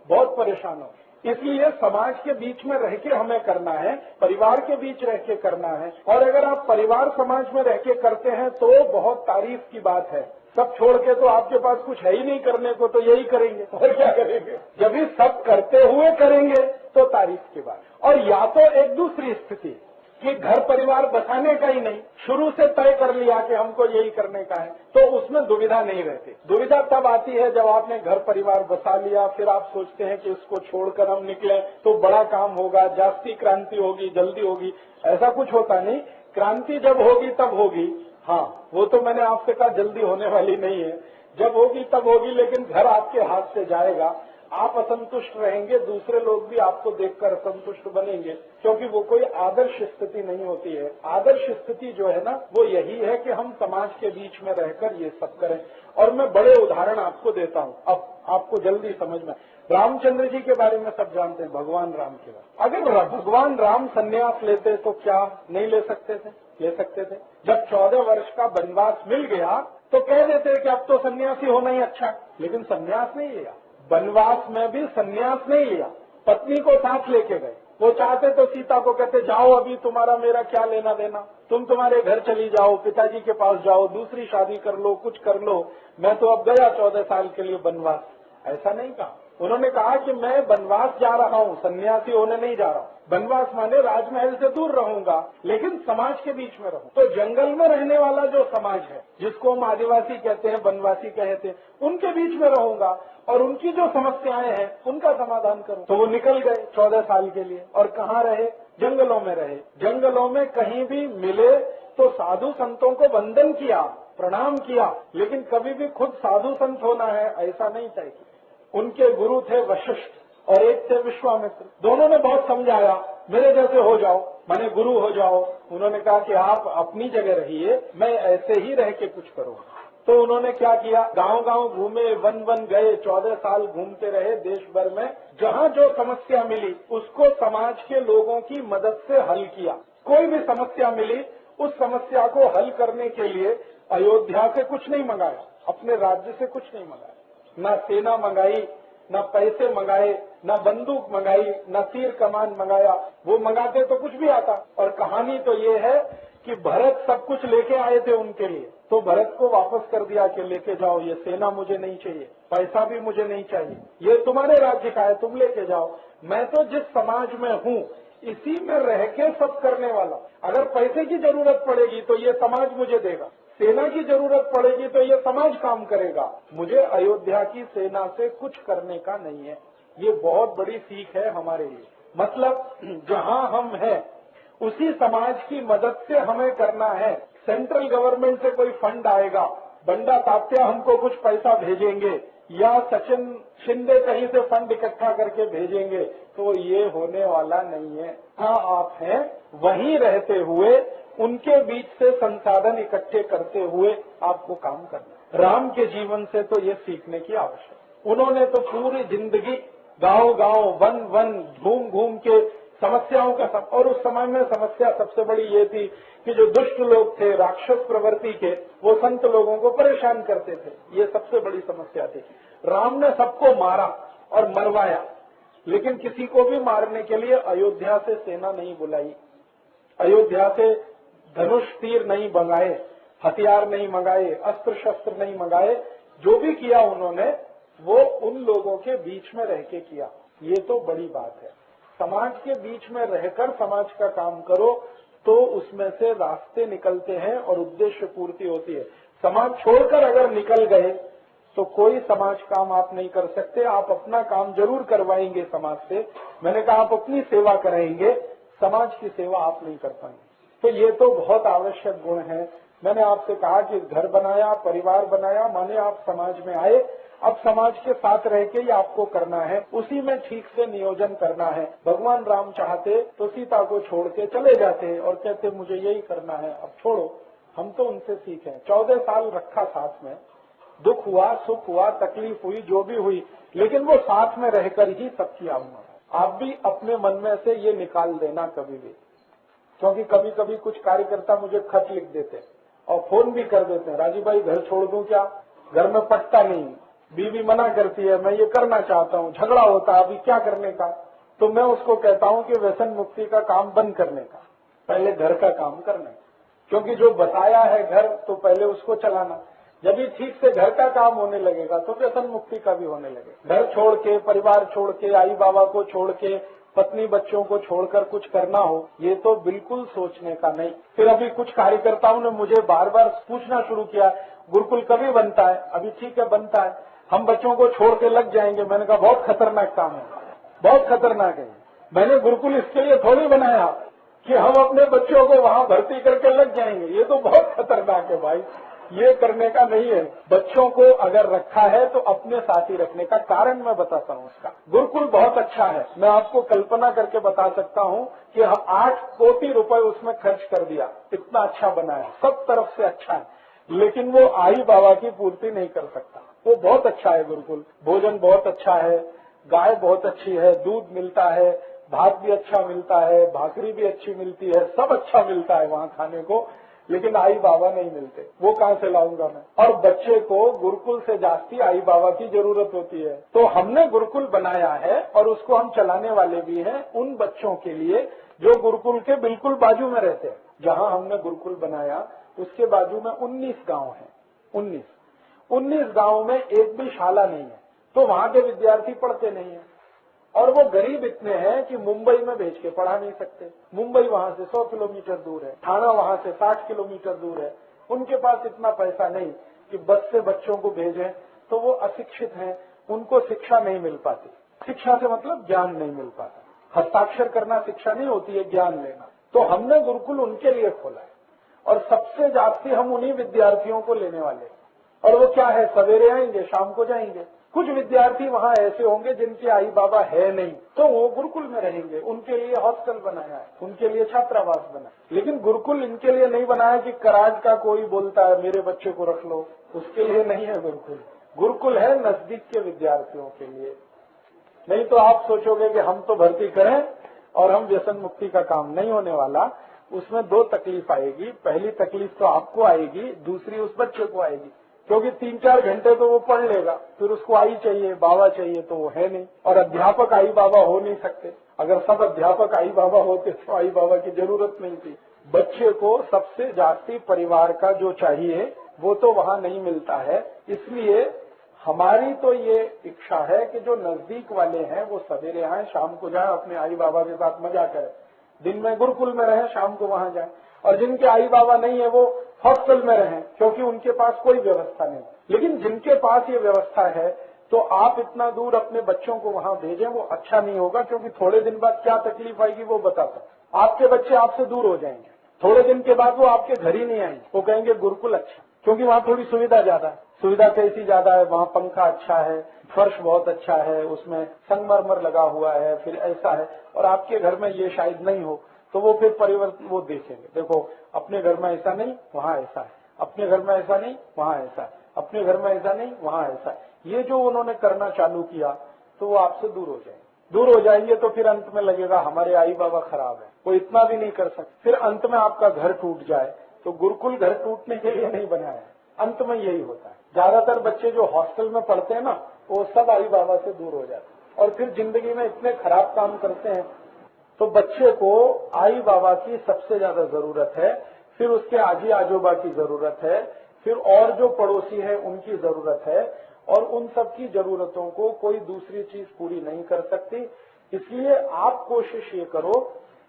बहुत परेशान हो। इसलिए समाज के बीच में रह के हमें करना है, परिवार के बीच रह के करना है। और अगर आप परिवार समाज में रह के करते हैं तो बहुत तारीफ की बात है। सब छोड़ के तो आपके पास कुछ है ही नहीं करने को, तो यही करेंगे और क्या करेंगे। जब भी सब करते हुए करेंगे तो तारीफ की बात। और या तो एक दूसरी स्थिति कि घर परिवार बसाने का ही नहीं, शुरू से तय कर लिया कि हमको यही करने का है, तो उसमें दुविधा नहीं रहती। दुविधा तब आती है जब आपने घर परिवार बसा लिया, फिर आप सोचते हैं कि इसको छोड़कर हम निकले तो बड़ा काम होगा, जास्ती क्रांति होगी, जल्दी होगी। ऐसा कुछ होता नहीं, क्रांति जब होगी तब होगी। हाँ, वो तो मैंने आपसे कहा जल्दी होने वाली नहीं है, जब होगी तब होगी, लेकिन घर आपके हाथ से जाएगा। आप असंतुष्ट रहेंगे, दूसरे लोग भी आपको देखकर असंतुष्ट बनेंगे, क्योंकि वो कोई आदर्श स्थिति नहीं होती है। आदर्श स्थिति जो है ना, वो यही है कि हम समाज के बीच में रहकर ये सब करें। और मैं बड़े उदाहरण आपको देता हूँ, अब आपको जल्दी समझ में। रामचंद्र जी के बारे में सब जानते हैं, भगवान राम के बारे। अगर भगवान राम संन्यास लेते तो क्या नहीं ले सकते थे? ले सकते थे। जब 14 वर्ष का वनवास मिल गया तो कह देते कि अब तो सन्यासी होना ही अच्छा, लेकिन सन्यास नहीं लिया। वनवास में भी सन्यास नहीं लिया, पत्नी को साथ लेके गए। वो चाहते तो सीता को कहते जाओ, अभी तुम्हारा मेरा क्या लेना देना, तुम तुम्हारे घर चली जाओ, पिताजी के पास जाओ, दूसरी शादी कर लो, कुछ कर लो, मैं तो अब गया 14 साल के लिए वनवास। ऐसा नहीं कहा। उन्होंने कहा कि मैं वनवास जा रहा हूँ, सन्यासी होने नहीं जा रहा हूँ। वनवास माने राजमहल से दूर रहूंगा, लेकिन समाज के बीच में रहूं। तो जंगल में रहने वाला जो समाज है, जिसको हम आदिवासी कहते हैं, वनवासी कहते हैं, उनके बीच में रहूंगा और उनकी जो समस्याएं हैं उनका समाधान करूं। तो वो निकल गए 14 साल के लिए। और कहाँ रहे? जंगलों में रहे। जंगलों में कहीं भी मिले तो साधु संतों को वंदन किया, प्रणाम किया, लेकिन कभी भी खुद साधु संत होना है ऐसा नहीं तय किया। उनके गुरु थे वशिष्ठ और एक थे विश्वामित्र। दोनों ने बहुत समझाया, मेरे जैसे हो जाओ, माने गुरु हो जाओ। उन्होंने कहा कि आप अपनी जगह रहिए, मैं ऐसे ही रह के कुछ करूंगा। तो उन्होंने क्या किया, गांव गांव घूमे, वन वन गए, 14 साल घूमते रहे देश भर में। जहां जो समस्या मिली उसको समाज के लोगों की मदद से हल किया। कोई भी समस्या मिली, उस समस्या को हल करने के लिए अयोध्या से कुछ नहीं मंगाया, अपने राज्य से कुछ नहीं मंगाया, ना सेना मंगाई, न पैसे मंगाए, न बंदूक मंगाई, न तीर कमान मंगाया। वो मंगाते तो कुछ भी आता। और कहानी तो ये है कि भरत सब कुछ लेके आए थे उनके लिए, तो भरत को वापस कर दिया कि लेके जाओ, ये सेना मुझे नहीं चाहिए, पैसा भी मुझे नहीं चाहिए, ये तुम्हारे राज्य का है, तुम लेके जाओ। मैं तो जिस समाज में हूँ इसी में रह के सब करने वाला। अगर पैसे की जरूरत पड़ेगी तो ये समाज मुझे देगा, सेना की जरूरत पड़ेगी तो ये समाज काम करेगा। मुझे अयोध्या की सेना से कुछ करने का नहीं है। ये बहुत बड़ी सीख है हमारे लिए। मतलब जहां हम हैं उसी समाज की मदद से हमें करना है। सेंट्रल गवर्नमेंट से कोई फंड आएगा, बंडा तात्या हमको कुछ पैसा भेजेंगे, या सचिन शिंदे कहीं से फंड इकट्ठा करके भेजेंगे, तो ये होने वाला नहीं है। हाँ, आप हैं वहीं रहते हुए उनके बीच से संसाधन इकट्ठे करते हुए आपको काम करना। राम के जीवन से तो ये सीखने की आवश्यकता। उन्होंने तो पूरी जिंदगी गांव-गांव, वन-वन घूम घूम के समस्याओं का और उस समय में समस्या सबसे बड़ी ये थी कि जो दुष्ट लोग थे, राक्षस प्रवृत्ति के, वो संत लोगों को परेशान करते थे। ये सबसे बड़ी समस्या थी। राम ने सबको मारा और मरवाया, लेकिन किसी को भी मारने के लिए अयोध्या से सेना नहीं बुलाई, अयोध्या से धनुष तीर नहीं मंगाए, हथियार नहीं मंगाए, अस्त्र शस्त्र नहीं मंगाए। जो भी किया उन्होंने वो उन लोगों के बीच में रह के किया। ये तो बड़ी बात है। समाज के बीच में रहकर समाज का काम करो तो उसमें से रास्ते निकलते हैं और उद्देश्य पूर्ति होती है। समाज छोड़कर अगर निकल गए तो कोई समाज काम आप नहीं कर सकते। आप अपना काम जरूर करवाएंगे समाज से, मैंने कहा आप अपनी सेवा कराएंगे, समाज की सेवा आप नहीं कर पाएंगे। तो ये तो बहुत आवश्यक गुण है। मैंने आपसे कहा कि घर बनाया, परिवार बनाया, माने आप समाज में आए, अब समाज के साथ रह के ही आपको करना है, उसी में ठीक से नियोजन करना है। भगवान राम चाहते तो सीता को छोड़ के चले जाते और कहते मुझे यही करना है, अब छोड़ो। हम तो उनसे सीखे। 14 साल रखा साथ में, दुख हुआ, सुख हुआ, तकलीफ हुई, जो भी हुई, लेकिन वो साथ में रहकर ही सब किया हुआ। आप भी अपने मन में से ये निकाल देना कभी भी, क्योंकि कभी कभी कुछ कार्यकर्ता मुझे खत लिख देते और फोन भी कर देते हैं, राजीव भाई घर छोड़ दूं क्या, घर में पटता नहीं, बीवी मना करती है, मैं ये करना चाहता हूँ, झगड़ा होता है, अभी क्या करने का। तो मैं उसको कहता हूँ कि व्यसन मुक्ति का काम बंद करने का, पहले घर का काम करने का, क्योंकि जो बताया है घर तो पहले उसको चलाना। जब भी ठीक से घर का काम होने लगेगा तो व्यसन मुक्ति का भी होने लगेगा। घर छोड़ के, परिवार छोड़ के, आई बाबा को छोड़ के, पत्नी बच्चों को छोड़कर कुछ करना हो, ये तो बिल्कुल सोचने का नहीं। फिर अभी कुछ कार्यकर्ताओं ने मुझे बार बार पूछना शुरू किया, गुरुकुल कभी बनता है? अभी ठीक है बनता है, हम बच्चों को छोड़ के लग जाएंगे। मैंने कहा बहुत खतरनाक काम है, बहुत खतरनाक है। मैंने गुरुकुल इसके लिए थोड़ी बनाया कि हम अपने बच्चों को वहाँ भर्ती करके लग जाएंगे, ये तो बहुत खतरनाक है भाई, ये करने का नहीं है। बच्चों को अगर रखा है तो अपने साथ ही रखने का कारण मैं बताता हूँ उसका। गुरुकुल बहुत अच्छा है, मैं आपको कल्पना करके बता सकता हूँ कि हम 8 कोटि रुपए उसमें खर्च कर दिया, इतना अच्छा बना है, सब तरफ से अच्छा है, लेकिन वो आई बाबा की पूर्ति नहीं कर सकता। वो बहुत अच्छा है गुरुकुल, भोजन बहुत अच्छा है, गाय बहुत अच्छी है, दूध मिलता है, भात भी अच्छा मिलता है, भाकरी भी अच्छी मिलती है, सब अच्छा मिलता है वहाँ खाने को, लेकिन आई बाबा नहीं मिलते। वो कहाँ से लाऊंगा मैं? और बच्चे को गुरुकुल से जास्ती आई बाबा की जरूरत होती है। तो हमने गुरुकुल बनाया है और उसको हम चलाने वाले भी हैं उन बच्चों के लिए जो गुरुकुल के बिल्कुल बाजू में रहते हैं। जहाँ हमने गुरुकुल बनाया उसके बाजू में 19 गाँव है। 19 गाँव में एक भी शाला नहीं है, तो वहाँ के विद्यार्थी पढ़ते नहीं है। और वो गरीब इतने हैं कि मुंबई में भेज के पढ़ा नहीं सकते। मुंबई वहाँ से 100 किलोमीटर दूर है, ठाणा वहाँ से 60 किलोमीटर दूर है। उनके पास इतना पैसा नहीं कि बस से बच्चों को भेजें, तो वो अशिक्षित हैं, उनको शिक्षा नहीं मिल पाती। शिक्षा से मतलब ज्ञान नहीं मिल पाता। हस्ताक्षर करना शिक्षा नहीं होती है, ज्ञान लेना। तो हमने गुरुकुल उनके लिए खोला है और सबसे ज्यादा हम उन्हीं विद्यार्थियों को लेने वाले हैं। और वो क्या है, सवेरे आएंगे शाम को जाएंगे। कुछ विद्यार्थी वहाँ ऐसे होंगे जिनके आई बाबा है नहीं, तो वो गुरुकुल में रहेंगे। उनके लिए हॉस्टल बनाया है, उनके लिए छात्रावास बना है। लेकिन गुरुकुल इनके लिए नहीं बनाया कि कराज का कोई बोलता है मेरे बच्चे को रख लो, उसके लिए नहीं है गुरुकुल। गुरुकुल है नजदीक के विद्यार्थियों के लिए। नहीं तो आप सोचोगे कि हम तो भर्ती करें और हम व्यसन मुक्ति का काम नहीं होने वाला। उसमें 2 तकलीफ आएगी। पहली तकलीफ तो आपको आएगी, दूसरी उस बच्चे को आएगी, क्योंकि 3-4 घंटे तो वो पढ़ लेगा, फिर उसको आई चाहिए, बाबा चाहिए, तो वो है नहीं। और अध्यापक आई बाबा हो नहीं सकते। अगर सब अध्यापक आई बाबा होते तो आई बाबा की जरूरत नहीं थी। बच्चे को सबसे जास्ती परिवार का जो चाहिए वो तो वहाँ नहीं मिलता है। इसलिए हमारी तो ये इच्छा है कि जो नजदीक वाले हैं वो सवेरे आए, शाम को जाए, अपने आई बाबा के साथ मजा करें। दिन में गुरुकुल में रहे, शाम को वहाँ जाए। और जिनके आई बाबा नहीं है वो हॉस्टल में रहें, क्योंकि उनके पास कोई व्यवस्था नहीं। लेकिन जिनके पास ये व्यवस्था है तो आप इतना दूर अपने बच्चों को वहाँ भेजें, वो अच्छा नहीं होगा। क्योंकि थोड़े दिन बाद क्या तकलीफ आएगी वो बताता। आपके बच्चे आपसे दूर हो जाएंगे, थोड़े दिन के बाद वो आपके घर ही नहीं आएंगे, वो कहेंगे गुरुकुल अच्छा। क्योंकि वहाँ थोड़ी सुविधा ज्यादा है। सुविधा कैसी ज्यादा है? वहाँ पंखा अच्छा है, फर्श बहुत अच्छा है, उसमें संगमरमर लगा हुआ है, फिर ऐसा है। और आपके घर में ये शायद नहीं हो, तो वो फिर परिवर्तन वो देखेंगे। देखो अपने घर में ऐसा नहीं, वहाँ ऐसा है, अपने घर में ऐसा नहीं, वहाँ ऐसा है, अपने घर में ऐसा नहीं, वहाँ ऐसा है। ये जो उन्होंने करना चालू किया तो वो आपसे दूर हो जाएंगे। दूर हो जाएंगे तो फिर अंत में लगेगा हमारे आई बाबा खराब है, वो इतना भी नहीं कर सकते। फिर अंत में आपका घर टूट जाए। तो गुरुकुल घर टूटने के लिए नहीं बनाया है, अंत में यही होता है। ज्यादातर बच्चे जो हॉस्टल में पढ़ते हैं ना, वो सब आई बाबा से दूर हो जाते हैं और फिर जिंदगी में इतने खराब काम करते हैं। तो बच्चे को आई बाबा की सबसे ज्यादा जरूरत है, फिर उसके आजी आजोबा की जरूरत है, फिर और जो पड़ोसी है उनकी जरूरत है, और उन सब की जरूरतों को कोई दूसरी चीज पूरी नहीं कर सकती। इसलिए आप कोशिश ये करो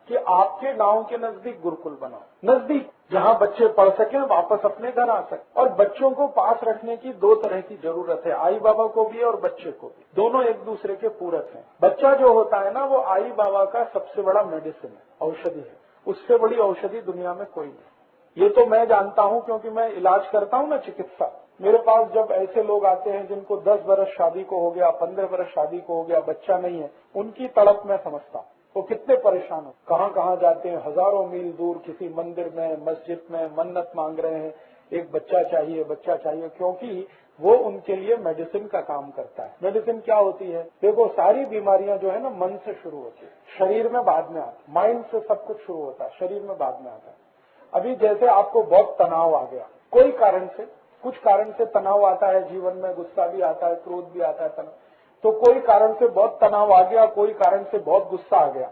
कि आपके गांव के नजदीक गुरुकुल बनाओ, नजदीक, जहां बच्चे पढ़ सकें, वापस अपने घर आ सकें। और बच्चों को पास रखने की दो तरह की जरूरत है, आई बाबा को भी और बच्चे को भी, दोनों एक दूसरे के पूरक हैं। बच्चा जो होता है ना, वो आई बाबा का सबसे बड़ा मेडिसिन है, औषधि है। उससे बड़ी औषधि दुनिया में कोई नहीं। ये तो मैं जानता हूं क्योंकि मैं इलाज करता हूं ना, चिकित्सा। मेरे पास जब ऐसे लोग आते हैं जिनको 10 बरस शादी को हो गया, 15 बरस शादी को हो गया, बच्चा नहीं है, उनकी तड़प मैं समझता हूं। वो कितने परेशान हो, कहां कहां जाते हैं, हजारों मील दूर किसी मंदिर में, मस्जिद में मन्नत मांग रहे हैं, एक बच्चा चाहिए, बच्चा चाहिए, क्योंकि वो उनके लिए मेडिसिन का काम करता है। मेडिसिन क्या होती है? देखो, सारी बीमारियां जो है ना, मन से शुरू होती है, शरीर में बाद में आता है। माइंड से सब कुछ शुरू होता है, शरीर में बाद में आता है। अभी जैसे आपको बहुत तनाव आ गया, कोई कारण से, कुछ कारण से तनाव आता है जीवन में, गुस्सा भी आता है, क्रोध भी आता है, तनाव। तो कोई कारण से बहुत तनाव आ गया, कोई कारण से बहुत गुस्सा आ गया।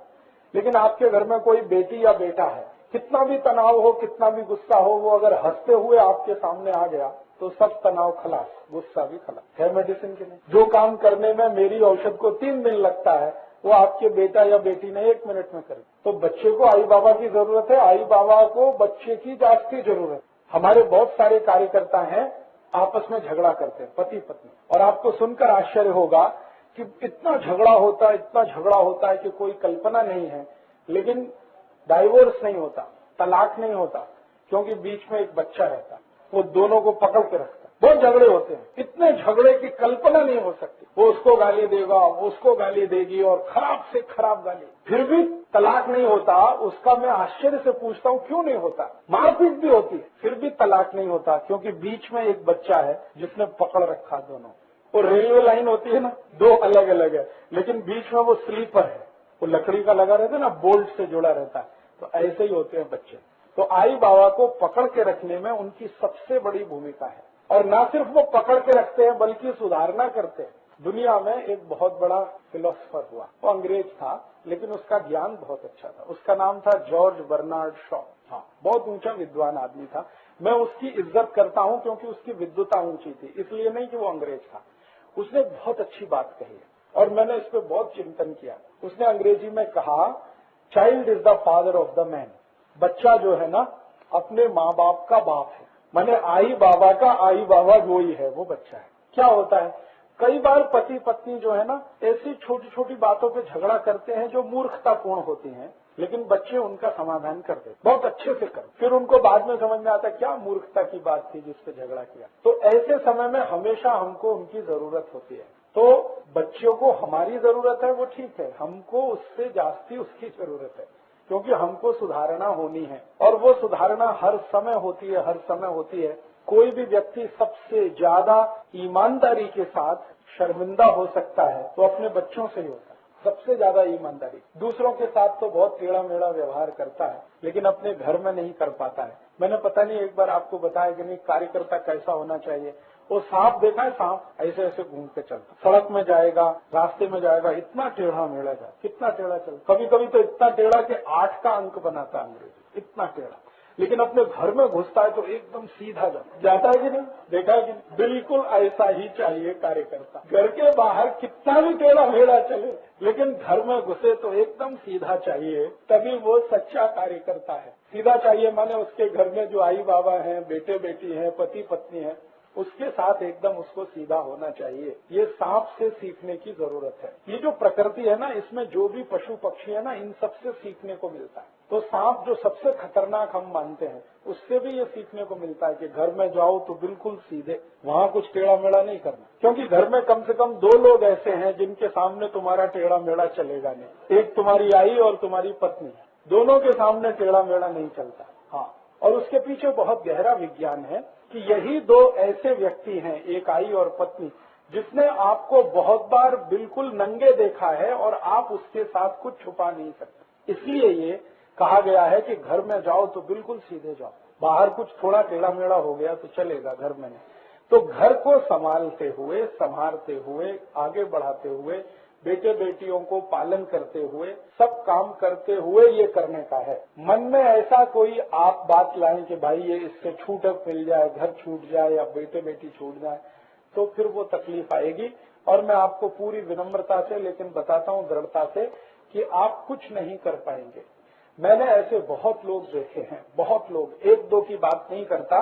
लेकिन आपके घर में कोई बेटी या बेटा है, कितना भी तनाव हो, कितना भी गुस्सा हो, वो अगर हंसते हुए आपके सामने आ गया तो सब तनाव खलास, गुस्सा भी खलास। है मेडिसिन के लिए जो काम करने में मेरी औषध को 3 दिन लगता है, वो आपके बेटा या बेटी ने 1 मिनट में कर। तो बच्चे को आई बाबा की जरूरत है, आई बाबा को बच्चे की जास्ती जरूरत है। हमारे बहुत सारे कार्यकर्ता हैं, आपस में झगड़ा करते हैं, पति पत्नी, और आपको सुनकर आश्चर्य होगा कि इतना झगड़ा होता है, इतना झगड़ा होता है कि कोई कल्पना नहीं है। लेकिन डाइवोर्स नहीं होता, तलाक नहीं होता, क्योंकि बीच में एक बच्चा रहता, वो दोनों को पकड़ के रखता। बहुत झगड़े होते हैं, इतने झगड़े की कल्पना नहीं हो सकती। वो उसको गाली देगा, वो उसको गाली देगी, और खराब से खराब गाली, फिर भी तलाक नहीं होता। उसका मैं आश्चर्य से पूछता हूँ क्यों नहीं होता? मारपीट भी होती है, फिर भी तलाक नहीं होता, क्योंकि बीच में एक बच्चा है जिसने पकड़ रखा दोनों। वो रेलवे लाइन होती है ना, 2 अलग अलग है, लेकिन बीच में वो स्लीपर है, वो लकड़ी का लगा रहता है ना, बोल्ट से जुड़ा रहता है। तो ऐसे ही होते हैं बच्चे। तो आई बाबा को पकड़ के रखने में उनकी सबसे बड़ी भूमिका है। और न सिर्फ वो पकड़ के रखते हैं, बल्कि सुधारना करते हैं। दुनिया में एक बहुत बड़ा फिलोसफर हुआ, वो अंग्रेज था, लेकिन उसका ज्ञान बहुत अच्छा था। उसका नाम था जॉर्ज बर्नार्ड शॉ। हाँ, बहुत ऊंचा विद्वान आदमी था। मैं उसकी इज्जत करता हूँ क्योंकि उसकी विद्वता ऊंची थी, इसलिए नहीं कि वो अंग्रेज था। उसने बहुत अच्छी बात कही है और मैंने इस पर बहुत चिंतन किया। उसने अंग्रेजी में कहा, child is the father of the man. बच्चा जो है ना, अपने माँ बाप का बाप है। माने आई बाबा का आई बाबा वो ही है, वो बच्चा है। क्या होता है, कई बार पति पत्नी जो है ना, ऐसी छोटी छोटी बातों पे झगड़ा करते हैं जो मूर्खतापूर्ण होती हैं, लेकिन बच्चे उनका समाधान कर देते, बहुत अच्छे से कर। फिर उनको बाद में समझ में आता है क्या मूर्खता की बात थी जिसपे झगड़ा किया। तो ऐसे समय में हमेशा हमको उनकी जरूरत होती है। तो बच्चों को हमारी जरूरत है, वो ठीक है, हमको उससे जास्ती उसकी जरूरत है, क्योंकि हमको सुधारना होनी है। और वो सुधारना हर समय होती है, हर समय होती है। कोई भी व्यक्ति सबसे ज्यादा ईमानदारी के साथ शर्मिंदा हो सकता है तो अपने बच्चों से ही होता है। सबसे ज्यादा ईमानदारी। दूसरों के साथ तो बहुत टेढ़ा मेढ़ा व्यवहार करता है, लेकिन अपने घर में नहीं कर पाता है। मैंने पता नहीं एक बार आपको बताया कि नहीं, कार्यकर्ता कैसा होना चाहिए। वो सांप देखा है, सांप ऐसे ऐसे घूम के चलता, सड़क में जाएगा, रास्ते में जाएगा, इतना टेढ़ा मेढ़ा जाए, कितना टेढ़ा चलता। कभी कभी तो इतना टेढ़ा कि 8 का अंक बनाता है अंग्रेजी, इतना टेढ़ा। लेकिन अपने घर में घुसता है तो एकदम सीधा जाता है कि नहीं, देखा है कि नहीं? बिल्कुल ऐसा ही चाहिए कार्यकर्ता। घर के बाहर कितना भी टेढ़ा मेढ़ा चले, लेकिन घर में घुसे तो एकदम सीधा चाहिए, तभी वो सच्चा कार्यकर्ता है। सीधा चाहिए माने उसके घर में जो आई बाबा हैं, बेटे बेटी हैं, पति पत्नी है, उसके साथ एकदम उसको सीधा होना चाहिए। ये सांप से सीखने की जरूरत है। ये जो प्रकृति है ना, इसमें जो भी पशु पक्षी है ना, इन सबसे सीखने को मिलता है। तो सांप जो सबसे खतरनाक हम मानते हैं, उससे भी ये सीखने को मिलता है कि घर में जाओ तो बिल्कुल सीधे, वहां कुछ टेढ़ा मेढ़ा नहीं करना, क्योंकि घर में कम से कम 2 लोग ऐसे हैं जिनके सामने तुम्हारा टेढ़ा मेढ़ा चलेगा नहीं। एक तुम्हारी आई और तुम्हारी पत्नी, दोनों के सामने टेढ़ा मेढ़ा नहीं चलता। हाँ, और उसके पीछे बहुत गहरा विज्ञान है कि यही 2 ऐसे व्यक्ति हैं, एक आई और पत्नी, जिसने आपको बहुत बार बिल्कुल नंगे देखा है और आप उसके साथ कुछ छुपा नहीं सकते। इसलिए ये कहा गया है कि घर में जाओ तो बिल्कुल सीधे जाओ, बाहर कुछ थोड़ा टेढ़ा मेढ़ा हो गया तो चलेगा, घर में नहीं। तो घर को संभालते हुए, संभालते हुए, आगे बढ़ाते हुए, बेटे बेटियों को पालन करते हुए, सब काम करते हुए ये करने का है। मन में ऐसा कोई आप बात लाएं कि भाई ये इससे छूटक मिल जाए, घर छूट जाए या बेटे बेटी छूट जाए, तो फिर वो तकलीफ आएगी। और मैं आपको पूरी विनम्रता से लेकिन बताता हूँ दृढ़ता से कि आप कुछ नहीं कर पाएंगे। मैंने ऐसे बहुत लोग देखे हैं, बहुत लोग, 1-2 की बात नहीं करता,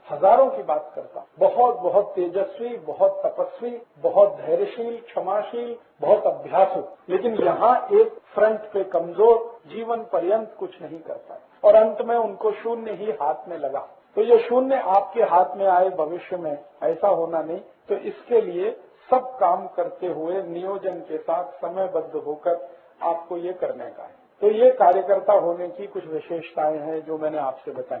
हजारों की बात करता, बहुत बहुत तेजस्वी, बहुत तपस्वी, बहुत धैर्यशील, क्षमाशील, बहुत अभ्यासु, लेकिन यहाँ एक फ्रंट पे कमजोर, जीवन पर्यंत कुछ नहीं करता और अंत में उनको शून्य ही हाथ में लगा। तो ये शून्य आपके हाथ में आए भविष्य में, ऐसा होना नहीं। तो इसके लिए सब काम करते हुए नियोजन के साथ समयबद्ध होकर आपको ये करने का है। तो ये कार्यकर्ता होने की कुछ विशेषताएं हैं जो मैंने आपसे बताई।